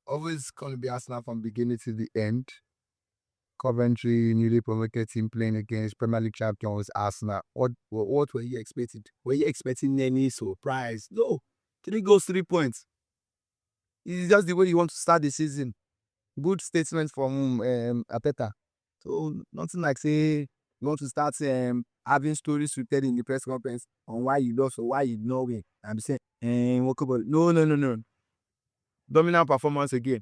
always going to be Arsenal from beginning to the end. Coventry, newly promoted team playing against Premier League champions Arsenal. What were you expecting? Were you expecting any surprise? No. 3 goals, 3 points. It's just the way you want to start the season. Good statement from Arteta. So nothing like say you want to start having stories to tell in the press conference on why you lost or why you not win. I'm saying, no. Dominant performance again.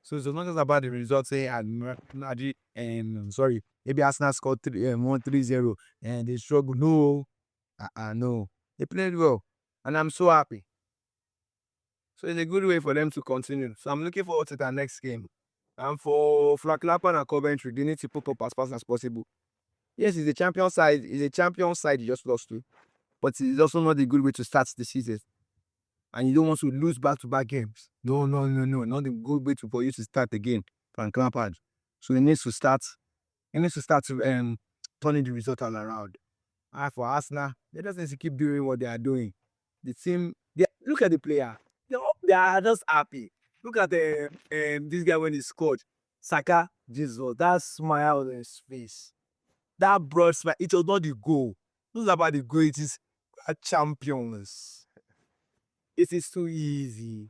So it's not just about the results, say, sorry, maybe Arsenal scored 1-3-0 and they struggle. No, no. They played well, and I'm so happy. So it's a good way for them to continue. So I'm looking forward to the next game. And for Flaklapan and Coventry, they need to put up as fast as possible. Yes, it's a champion side. It's a champion side you just lost to. But it's also not a good way to start the season. And you don't want to lose back-to-back games. No. Not a good way for you to start again. Frank Lampard. So he needs to start. Turning the result all around. And for Arsenal, they just need to keep doing what they are doing. The team, look at the player. They are just happy. Look at this guy when he scored. Saka, Jesus, that smile on his face. That broad smile. It was not the goal. It was about the goal. It is champions. It is too easy.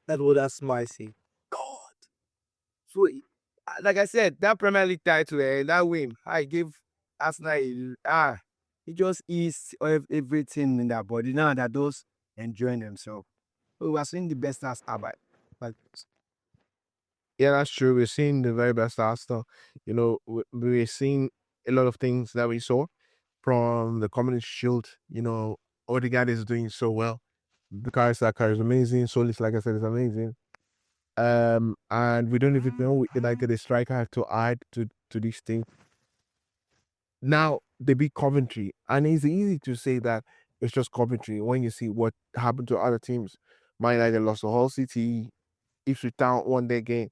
That's what that smile say. God. So like I said, that Premier League title, that win, I gave Arsenal it just eased everything in their body. Now that those enjoying themselves. We are seeing the best as ever. But Yeah, that's true. We're seeing the very best Arsenal. You know, we're seeing a lot of things that we saw from the Community Shield. You know, Odegaard is doing so well. Bukayo Saka is amazing. Solis, like I said, is amazing. And we don't even know like the striker have to add to this thing. Now they beat Coventry, and it's easy to say that it's just Coventry when you see what happened to other teams. Man United lost to Hull City. Ipswich Town won their game.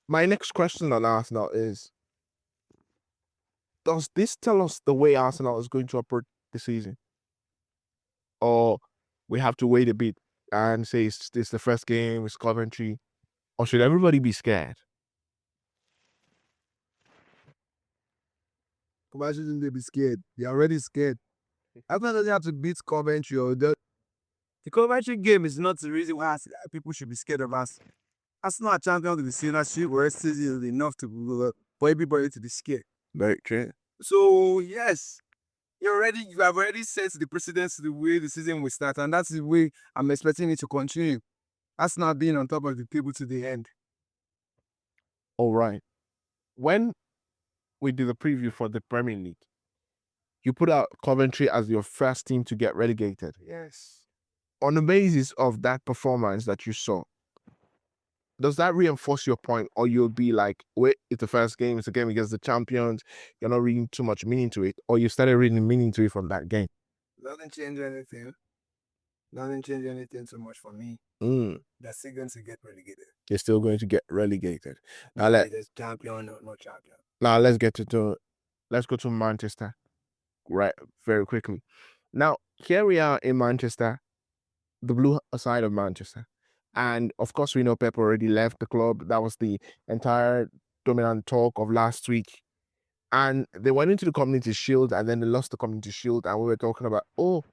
My next question on Arsenal is: does this tell us the way Arsenal is going to approach the season, or we have to wait a bit and say it's the first game, it's Coventry, or should everybody be scared? why shouldn't they be scared? They're already scared. Arsenal doesn't have to beat Coventry or the Coventry game is not the reason why people should be scared of us. Arsenal are champions of the season. We're still enough for everybody to be scared. Very true. So yes, you have already set the precedence to the way the season will start, and that's the way I'm expecting it to continue. Arsenal being on top of the table to the end. All right. When we did the preview for the Premier League, you put out Coventry as your first team to get relegated. Yes. On the basis of that performance that you saw, does that reinforce your point, or you'll be like, wait, it's the first game, it's a game against the champions, you're not reading too much meaning to it, or you started reading meaning to it from that game? Nothing changed anything. Nothing changed anything so much for me. Mm. They're still going to get relegated. You're still going to get relegated. Now There's champion or no champion. let's get let's go to Manchester, right, very quickly. Now here we are in Manchester, the blue side of Manchester, and of course we know Pep already left the club. That was the entire dominant talk of last week. And they went into the Community Shield, and then they lost the Community Shield, and we were talking about, oh,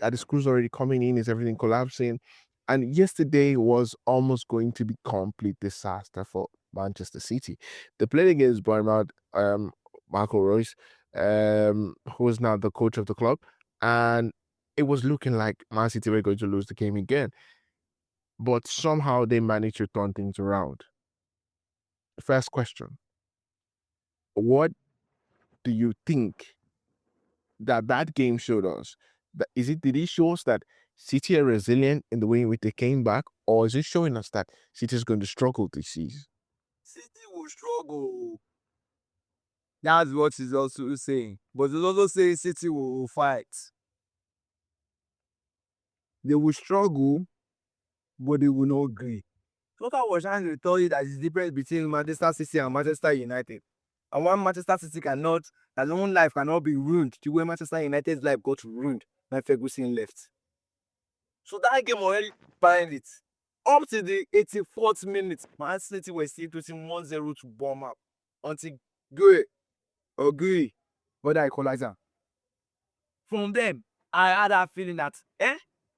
are the screws already coming in? Is everything collapsing? And yesterday was almost going to be complete disaster for Manchester City. They played against Bournemouth, Marco Royce, who is now the coach of the club, and it was looking like Man City were going to lose the game again. But somehow they managed to turn things around. First question: what do you think that game showed us? Did it show us that City are resilient in the way in which they came back, or is it showing us that City is going to struggle this season? City will struggle. That's what he's also saying. But he's also saying City will fight. They will struggle, but they will not agree. So what I was trying to tell you that is the difference between Manchester City and Manchester United. And one Manchester City cannot, their own life cannot be ruined the way Manchester United's life got ruined when Ferguson left. So that game already find it. Up to the 84th minute, Man City were still losing 1-0 to Bournemouth until Gui, but I equalizer. From them, I had that feeling that,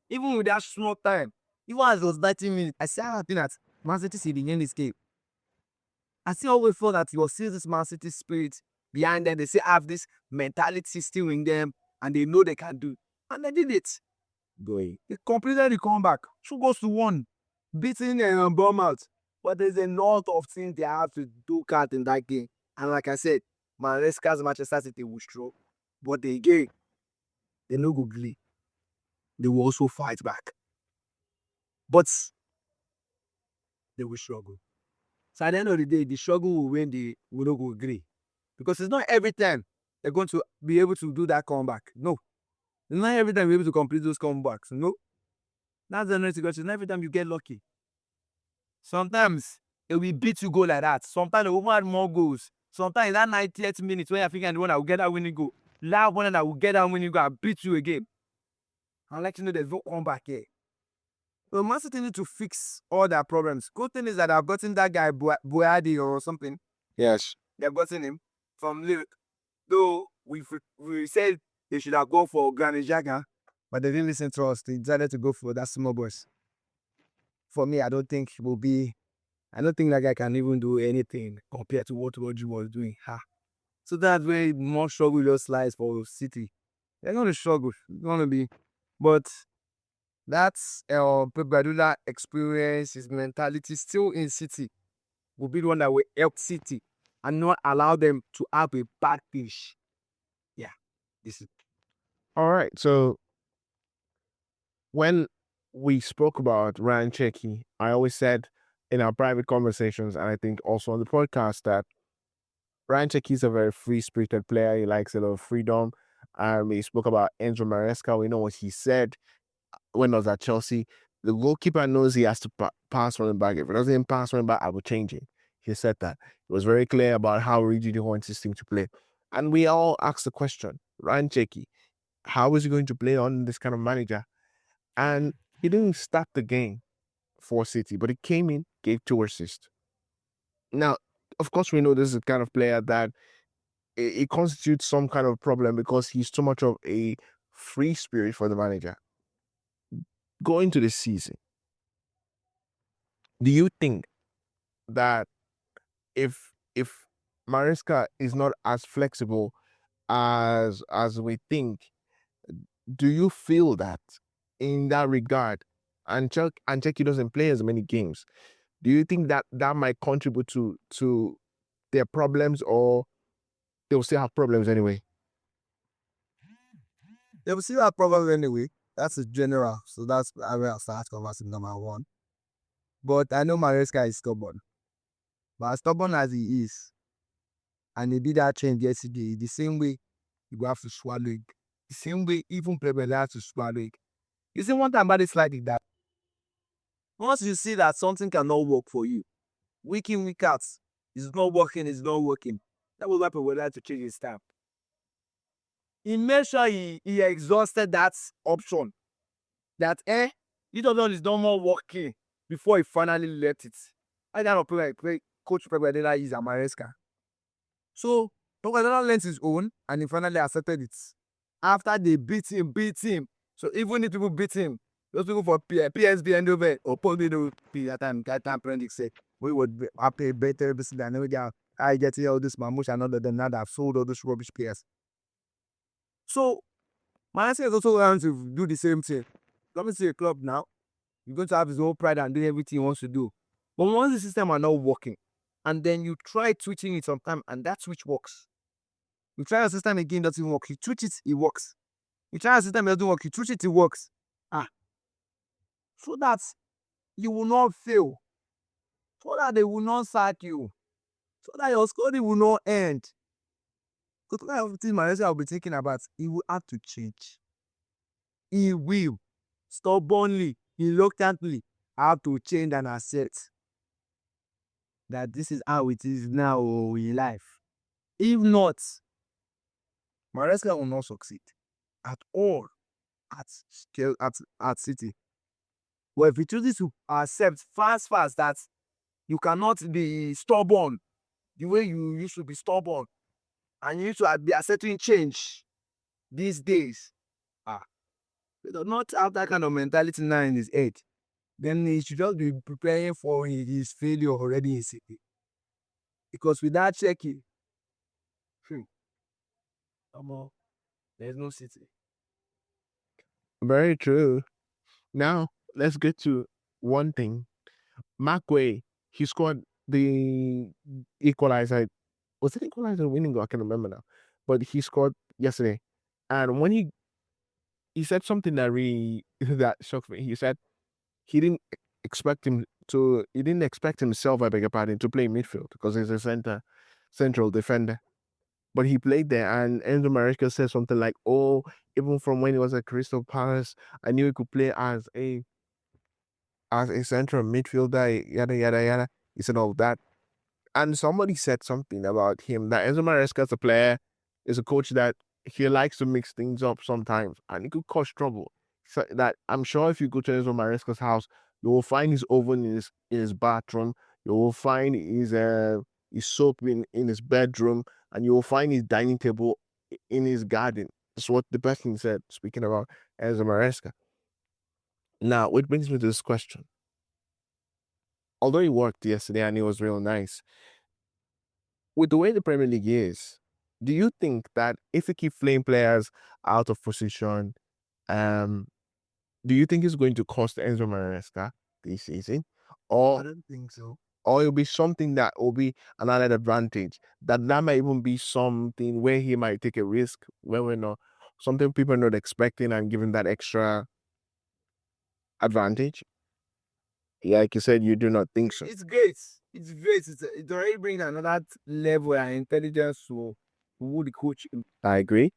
even with that small time, even as it was 90 minutes, I still had that feeling that Man City still in this game. I still always felt that you will see this Man City spirit behind them. They still have this mentality still in them, and they know they can do. And they did it. They completed the comeback. 2-1, beating Bournemouth. But there's a lot of things they have to do cut in that game. And like I said, Maresca's Manchester City will struggle. But again, they no go glee. They will also fight back. But they will struggle. So at the end of the day, the struggle will win, will not go agree. Because it's not every time they're going to be able to do that comeback. No. It's not every time you're able to complete those comebacks. No. That's the next question. Not every time you get lucky. Sometimes it will beat you goal like that. Sometimes they will add more goals. Sometimes in that 90th minute when you're thinking the one that will get that winning goal, that one that will get that winning goal and beat you again. I'd like to know there's no comeback here. So Man City need to fix all their problems. Good thing is that I've gotten that guy Boyadi or something. Yes. They've gotten him from Lyric. Though we said they should have gone for Granit Xhaka, but they didn't listen to us. They decided to go for that small boys. For me, I don't think it will be I don't think that guy can even do anything compared to what Rodri was doing. So that's where more struggle just lies for City. They're going to struggle. It's going to be. But that's Pep Guardiola experience, his mentality still in City will be the one that will help City and not allow them to have a bad finish. Yeah, this is. All right. So when we spoke about Ryan Cherky, I always said in our private conversations, and I think also on the podcast, that Ryan Cherky is a very free spirited player. He likes a lot of freedom. We spoke about Enzo Maresca. We know what he said when I was at Chelsea. The goalkeeper knows he has to pass from the back. If it doesn't pass from the back, I will change it. He said that. He was very clear about how rigid he wants his team to play. And we all asked the question, Ryan Cherky, how is he going to play on this kind of manager? And he didn't start the game for City, but he came in, gave 2 assists. Now, of course, we know this is the kind of player that it constitutes some kind of problem because he's too much of a free spirit for the manager. Going to this season, do you think that if Maresca is not as flexible as we think, do you feel that in that regard, and Chucky doesn't play as many games? Do you think that that might contribute to their problems, or they'll still have problems anyway? They will still have problems anyway. That's a general. So that's where I'll start conversing number one. But I know Maresca is stubborn. But as stubborn as he is, and he did that change yesterday, the same way you have to swallow it. The same way even Premier has to swallow it. You see, one time about it like that. Once you see that something cannot work for you, week in, week out, it's not working, it's not working. That was why Premier had to change his style. He made sure he exhausted that option. That this option is no more working before he finally left it. I don't know Coach Pep Guardiola is a Maresca. So Pep Guardiola learned his own and he finally accepted it. After they beat him. So even if people beat him, those people for PSB and over or probably that time Prendick said we would pay better than I get all this Mamush and other than that I've sold all those rubbish players. So Maresca is also going to do the same thing. Coming to a club now, you're going to have his own pride and do everything he wants to do. But once the system are not working, and then you try switching it sometime, and that switch works. You try a system again, doesn't work. You switch it, it works. You try a system, it doesn't work. You switch it, it works. So that you will not fail. So that they will not sack you. So that your scoring will not end. Because one of the things Malaysia will be thinking about, he will have to change. He will stubbornly, reluctantly have to change and accept that this is how it is now in life. If not, Maresca will not succeed at all at scale at City. But if he chooses to accept fast that you cannot be stubborn the way you used to be stubborn and you used to be accepting change these days, he does not have that kind of mentality now in his head. Then he should just be preparing for his failure already in City. Because without checking, there's no City. Very true. Now let's get to one thing. Markway, he scored the equalizer. Was it equalizer winning goal? I can't remember now. But he scored yesterday. And when he said something that really that shocked me. He said he didn't he didn't expect himself, I beg your pardon, to play midfield because he's a central defender. But he played there, and Enzo Maresca said something like, "Oh, even from when he was at Crystal Palace, I knew he could play as a central midfielder, yada yada yada." He said all that. And somebody said something about him that Enzo Maresca as a player is a coach that he likes to mix things up sometimes and it could cause trouble. So that I'm sure if you go to Enzo Maresca's house, you will find his oven in his bathroom, you will find his soap in his bedroom, and you will find his dining table in his garden. That's what the person said, speaking about Enzo Maresca. Now, which brings me to this question. although he worked yesterday and it was real nice, with the way the Premier League is, do you think that if we keep playing players out of position, um, do you think it's going to cost Enzo Maresca this season? I Or don't think so. it'll be something that will be an added advantage. That might even be something where he might take a risk where we're not something people are not expecting and giving that extra advantage. Yeah, like you said, you do not think so. It's great. It's great. It already brings another level and intelligence to who the coach is. I agree.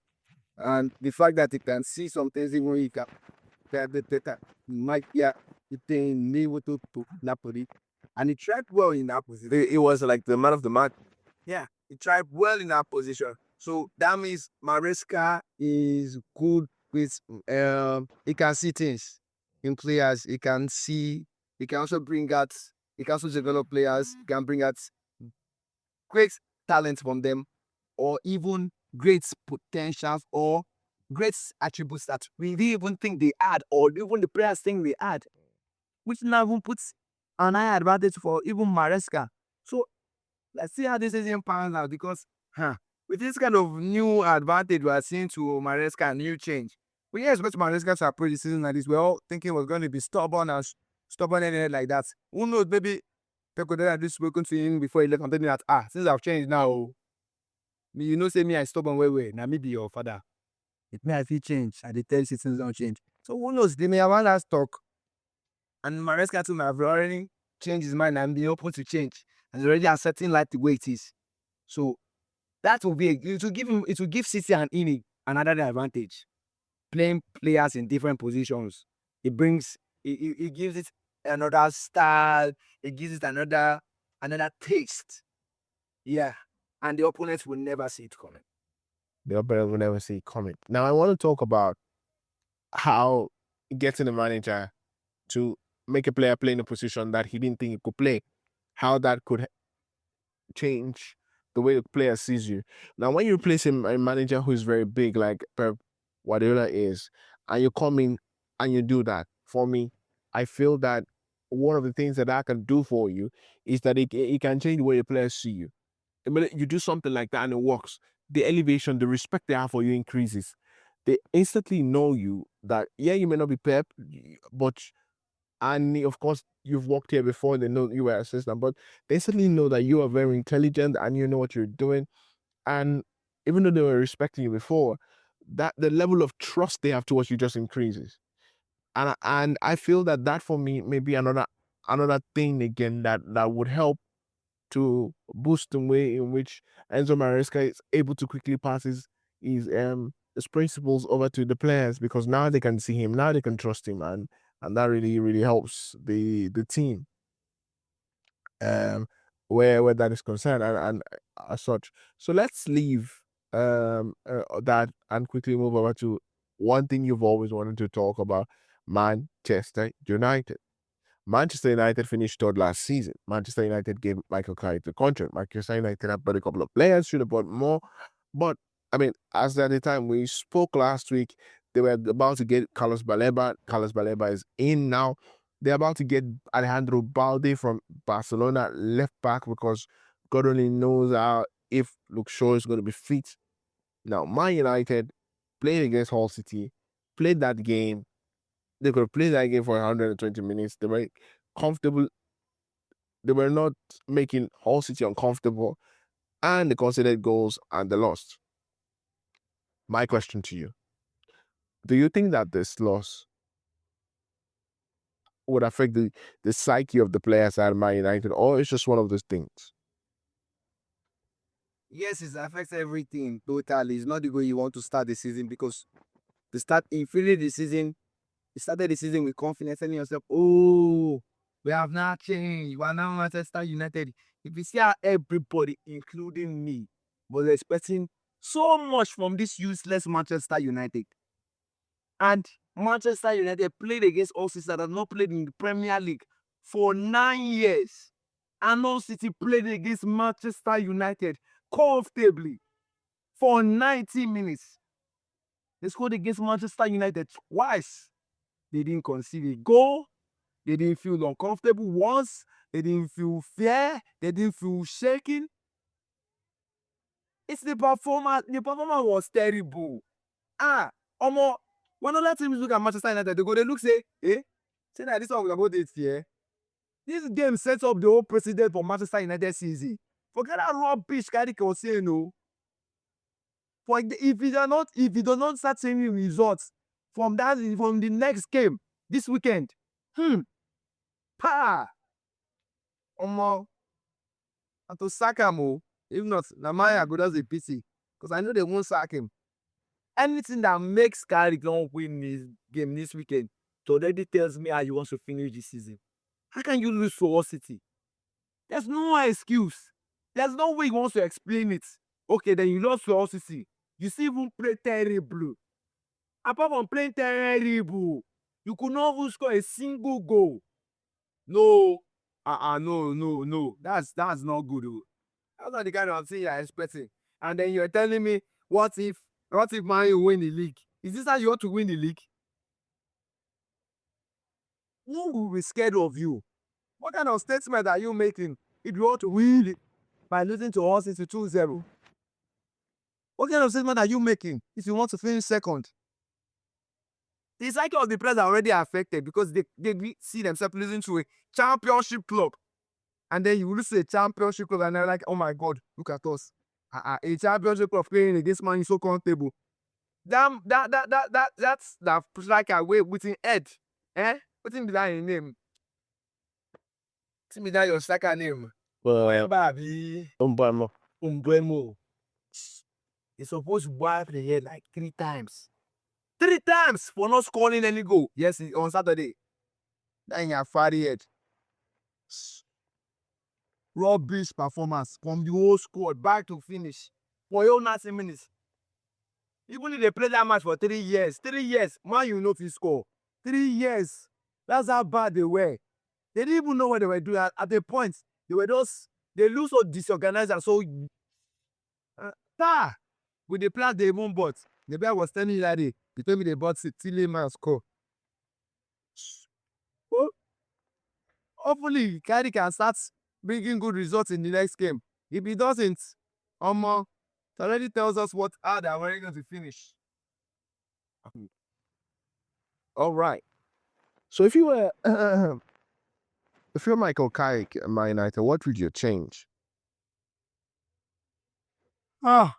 And the fact that he can see some things even he can that might yeah the thing able to Napoli. And he tried well in that position. It was like the man of the match. Yeah, he tried well in that position. So that means Maresca is good with he can see things in players. He can see. He can also bring out. He can also develop players. He can bring out great talent from them, or even great potentials or great attributes that we didn't even think they had, or even the players think they had, which now even puts an high advantage for even Maresca. So let's see how this season pans out because with this kind of new advantage we are seeing to Maresca, new change. We expect Maresca to approach the season like this. We're all thinking we're going to be stubborn and stubborn and like that. Who knows? Maybe Pep had just spoken to him before he left and telling that since I've changed now, you know, say me I stubborn way. Now me be your father. It may have change and the 10 seasons don't change. So who knows? They may have one last talk and Maresca too may have already changed his mind and be open to change. And he's already accepting like the way it is. So that will be it will give City and Ini another advantage. Playing players in different positions. It brings it gives it another style, it gives it another taste. Yeah. And the opponents will never see it coming. The opponent will never see it coming. Now I want to talk about how getting a manager to make a player play in a position that he didn't think he could play, how that could change the way the player sees you. Now, when you replace a manager who is very big, like Pep Guardiola is, and you come in and you do that, for me, I feel that one of the things that I can do for you is that it can change the way the players see you. But you do something like that and it works. The elevation, the respect they have for you increases. They instantly know you that, yeah, you may not be Pep, but and of course, you've worked here before, they know you were assistant, but they certainly know that you are very intelligent and you know what you're doing. And even though they were respecting you before, that the level of trust they have towards you just increases. And I feel that for me may be another thing again that would help to boost the way in which Enzo Maresca is able to quickly pass his principles over to the players because now they can see him, now they can trust him, and that really helps the team um where that is concerned and as such. So let's leave that and quickly move over to one thing you've always wanted to talk about: Manchester United. Manchester United finished third last season. Manchester United gave Michael Carrick the contract. Manchester United have bought a couple of players, should have bought more. But, I mean, as at the time we spoke last week, they were about to get Carlos Baleba. Carlos Baleba is in now. They're about to get Alejandro Balde from Barcelona left back because God only knows how if Luke Shaw is going to be fit. Now, Man United played against Hull City, played that game. They could have played that game for 120 minutes. They were comfortable. They were not making Hull City uncomfortable, and they conceded goals and they lost. My question to you: do you think that this loss would affect the psyche of the players at Man United, or it's just one of those things? Yes, it affects everything totally. It's not the way you want to start the season because in finish the season, you started the season with confidence, telling yourself, "Oh, we have now changed. We are now Manchester United." If you see how everybody, including me, was expecting so much from this useless Manchester United, and Manchester United played against all City that have not played in the Premier League for 9 years, and all City played against Manchester United comfortably for 90 minutes. They scored against Manchester United twice. They didn't concede a goal. They didn't feel uncomfortable once. They didn't feel fear. They didn't feel shaking. It's the performance. The performance was terrible. Ah, omo. When other teams look at Manchester United, they look say, say that this one will go this year. This game sets up the whole precedent for Manchester United season. Forget that rubbish Carrick was saying, no. For if you do not start seeing results from the next game this weekend, pa, omo, and to sack him, oh. If not, na my go just a pity, because I know they won't sack him. Anything that makes Carrick not win this game this weekend, it already tells me how he wants to finish this season. How can you lose to Hull City? There's no excuse. There's no way he wants to explain it. Okay, then you lost to Hull City. You still even play terrible. Apart from playing terrible, you could not even score a single goal. No. No. That's not good. Oh. That's not the kind of thing you're expecting. And then you're telling me, what if Man U win the league? Is this how you want to win the league? Who will be scared of you? What kind of statement are you making if you want to win it by losing to Hull City 2-0? What kind of statement are you making if you want to finish second? The cycle of the players are already affected because they see themselves losing to a championship club. And then you lose to a championship club and they're like, oh my God, look at us. A championship club playing against Man is so comfortable. That's like a way within head. What's in that name? What's in that your second name? Well, Baby. Umbremo. You're supposed to wipe the head like 3 times. 3 times for not scoring any goal. Yes, on Saturday. Then you have fatty head. Rubbish performance from the whole squad back to finish. For your 90 minutes. Even if they play that match for 3 years, man, you know if you score. 3 years. That's how bad they were. They didn't even know what they were doing. At the point, they lose so disorganized and so with the plan they even bought. The guy was telling you that day. He told me they bought Tillerman score. Oh, hopefully, Carrick can start bringing good results in the next game. If he doesn't, it already tells us how they're already going to finish. all right. So if you were if you're Michael Carrick at Man United, what would you change? I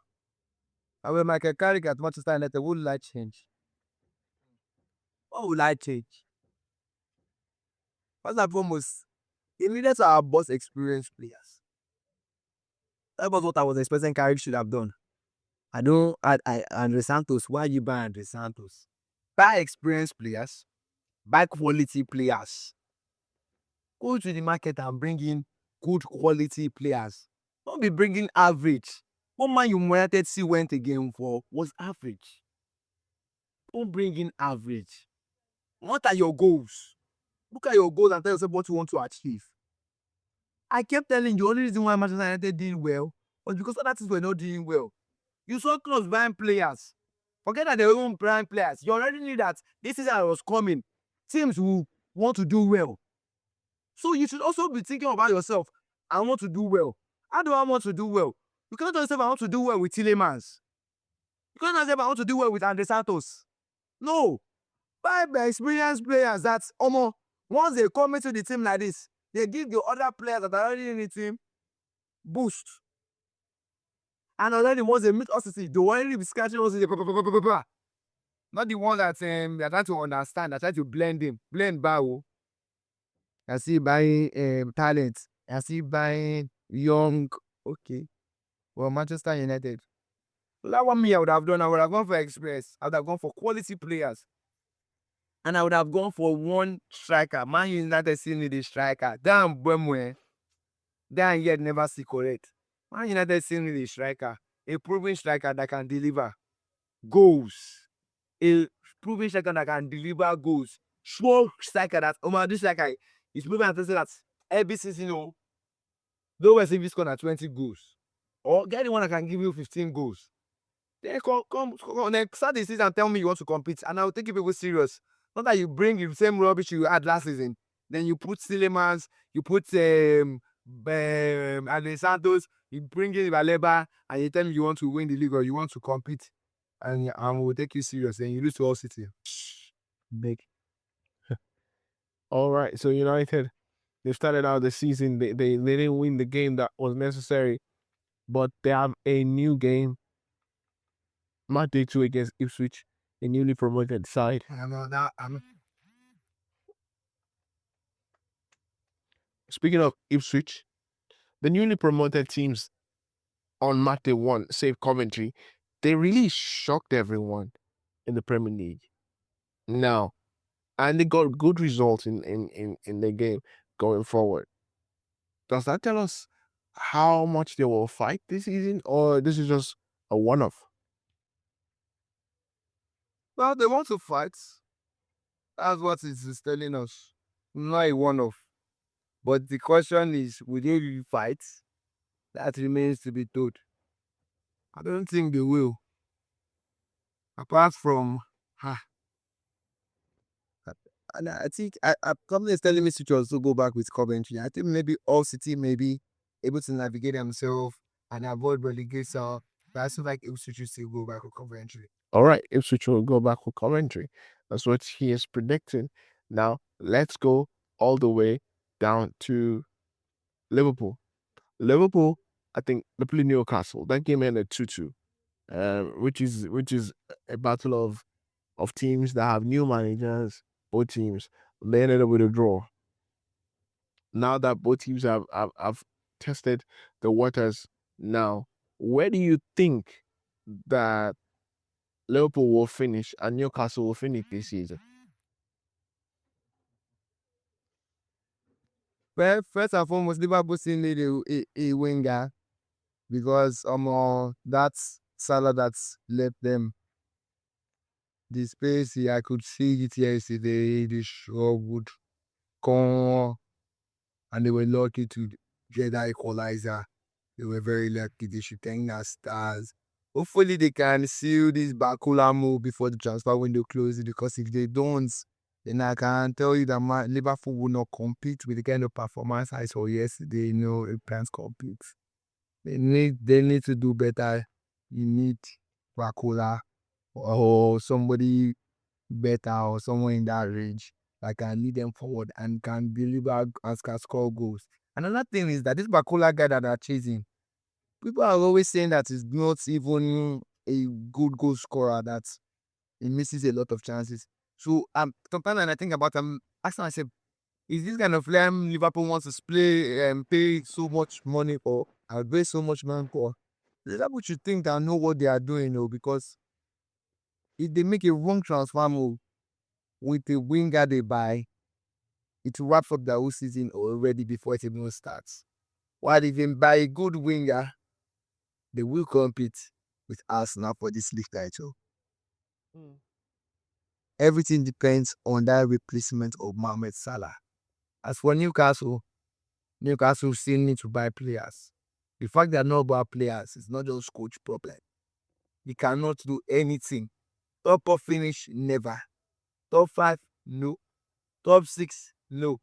will Michael Carrick at Manchester United. What will I change? What will I change? First and foremost, he needed our boss experienced players. That was what I was expecting Carrick should have done. Andre Santos. Why you buy Andre Santos? Buy experienced players, buy quality players. Go to the market and bring in good quality players. Don't be bringing average. What Man United see went again for was average. Don't bring in average. What are your goals? Look at your goals and tell yourself what you want to achieve. I kept telling you, the only reason why Manchester United did well was because other teams were not doing well. You saw clubs buying players. Forget that they were even buying players. You already knew that this season was coming. Teams will want to do well. So you should also be thinking about yourself. I want to do well. How do I want to do well? You cannot tell yourself I want to do well with Tillemans. You cannot tell yourself I want to do well with Andre Santos. No. Buy experienced players that, once they come into the team like this, they give the other players that are already in the team boost. And already once they meet us, they already be scratching us. Not the one that they're trying to understand, they're trying to blend Bao. I see buying talent. I see buying young. Okay. Well, Manchester United. So that one me I would have done. I would have gone for experience. I would have gone for quality players. And I would have gone for one striker. Man United still need a striker. Damn Bemwe. Damn yet never see correct. Man United still need a striker. A proven striker that can deliver goals. A proven striker that can deliver goals. Sure striker that this striker is proven and tested that every season, no one see score 20 goals. Or get the one that can give you 15 goals. Then come then start the season and tell me you want to compete, and I'll take you people serious. Not that you bring the same rubbish you had last season. then you put Silemans, you put Andre Santos, you bring in Baleba, and you tell me you want to win the league or you want to compete, and we'll take you serious. And you lose to All City. Big. All right. So United, they started out the season. They didn't win the game that was necessary, but they have a new game. Match day 2 against Ipswich, a newly promoted side. Speaking of Ipswich, the newly promoted teams on match day 1, save Coventry, they really shocked everyone in the Premier League. Now, and they got good results in the game going forward. Does that tell us how much they will fight this season, or this is just a one-off? Well, they want to fight. That's what it is telling us. Not a one-off. But the question is, will they really fight? That remains to be told. I don't think they will. Apart from, And I think company is telling me to also go back with Coventry. I think maybe All City may be able to navigate themselves and avoid relegation. But I feel like Ipswich will still go back with Coventry. All right, Ipswich will go back with Coventry. That's what he is predicting. Now, let's go all the way down to Liverpool. Liverpool, I think they played Newcastle. That game ended 2-2, which is a battle of teams that have new managers. Both teams, they ended up with a draw. Now that both teams have tested the waters, now where do you think that Liverpool will finish and Newcastle will finish this season? Well, first and foremost, Liverpool still need a winger because that's Salah that's left them the space. I could see it yesterday. They struggled, come, and they were lucky to get that equalizer. They were very lucky. They should thank their stars. Hopefully, they can seal this Bakula move before the transfer window closes. Because if they don't, then I can tell you that Liverpool will not compete with the kind of performance I saw yesterday. It can't compete. They need to do better. You need Bakula or somebody better or someone in that range that can lead them forward and can deliver and can score goals. Another thing is that this Bakula guy that they're chasing, people are always saying that he's not even a good goal scorer, that he misses a lot of chances. So sometimes when I think about asking myself, is this kind of player Liverpool wants to play and pay so much money for and pay so much money for? Liverpool should think and know what they are doing, because if they make a wrong transfer move with the winger they buy, it wraps up the whole season already before it even starts. While if they buy a good winger, they will compete with Arsenal for this league title. Everything depends on that replacement of Mohamed Salah. As for Newcastle still need to buy players. The fact that not buy players is not just coach problem. He cannot do anything. Top 4 finish, never. Top 5, no. Top 6, no.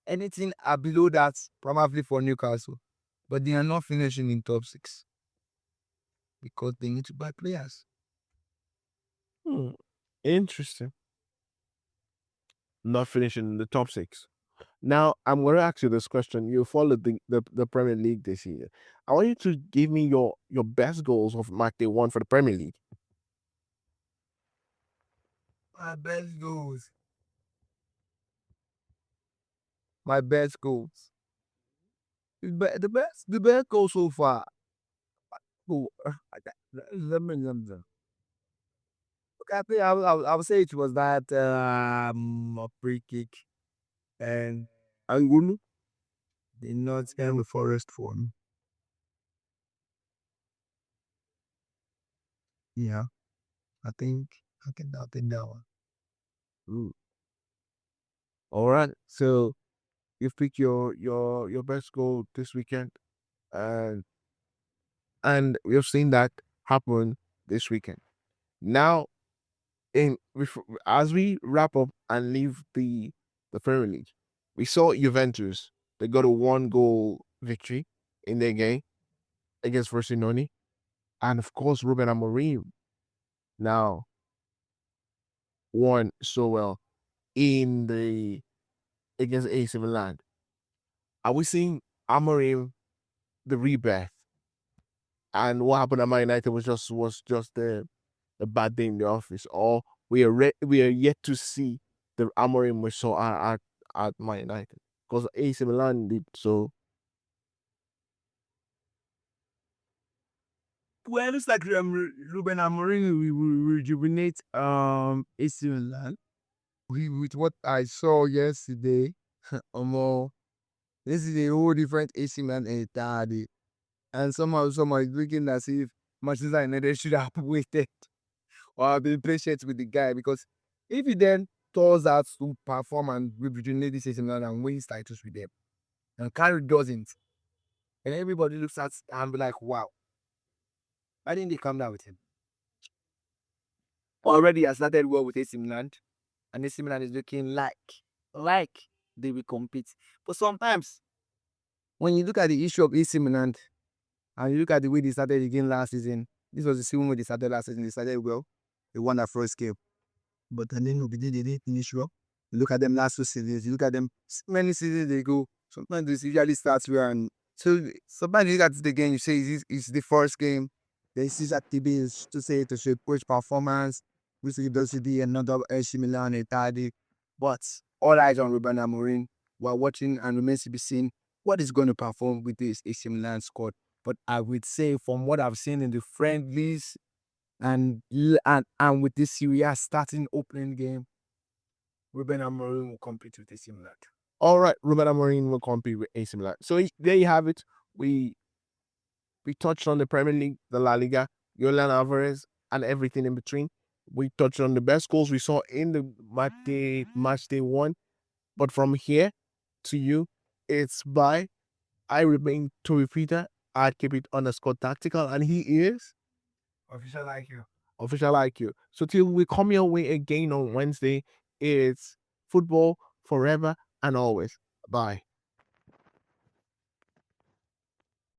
Anything below that, probably for Newcastle. But they are not finishing in top 6 because they need to buy players. Interesting. Not finishing in the top 6. Now, I'm going to ask you this question. You followed the Premier League this year. I want you to give me your best goals of match day 1 for the Premier League. My best goals. My best goals. The best goal so far. Oh, let me. Okay, I think I would say it was that a free kick and Angunu? the Nottingham Forest one. Yeah, I think that one. Ooh. All right. So you've picked your best goal this weekend, and we've seen that happen this weekend. Now, as we wrap up and leave the the Premier League. We saw Juventus. They got a 1-goal victory in their game against Frosinone. And of course, Ruben Amorim now won so well in the against AC Milan. Are we seeing Amorim the rebirth? And what happened at Man United was just a bad day in the office, or we are yet to see the Amorim we saw at Man United because AC Milan did so. Well, it looks like Ruben Amorim will rejuvenate AC Milan. With what I saw yesterday, Omo, this is a whole different AC Milan entirely. And somehow is looking as if Manchester United should have waited or have been patient with the guy, because if he then turns out to perform and rejuvenate this AC Milan and wins titles with them, and Carry doesn't, and everybody looks at and be like, wow, why didn't they come down with him? Already has started well with AC Milan, and AC Milan is looking like they will compete. But sometimes, when you look at the issue of AC Milan and you look at the way they started the game last season, this was the same way they started last season. They started well, they won their first game, but at the end of the day, they didn't finish well. You look at them last 2 seasons, you look at them many seasons they go. Sometimes this usually starts well, and so sometimes you look at the game, you say it's the first game. Then see that TB is to say to show coach performance, which is does be another AC Milan entirely. But all eyes on Ruben Amorim. We're watching and remains to be seen what is going to perform with this AC Milan squad. But I would say from what I've seen in the friendlies and with this Serie A starting opening game, Ruben Amorim will compete with AC Milan. All right, Ruben Amorim will compete with AC Milan. So there you have it. We touched on the Premier League, the La Liga, Julian Alvarez, and everything in between. We touched on the best goals we saw in the match day one. But from here to you, it's bye. I remain Toby Peter. I keep it _ tactical, and he is Official like you. official like you. So till we come your way again on Wednesday, it's football forever and always. Bye.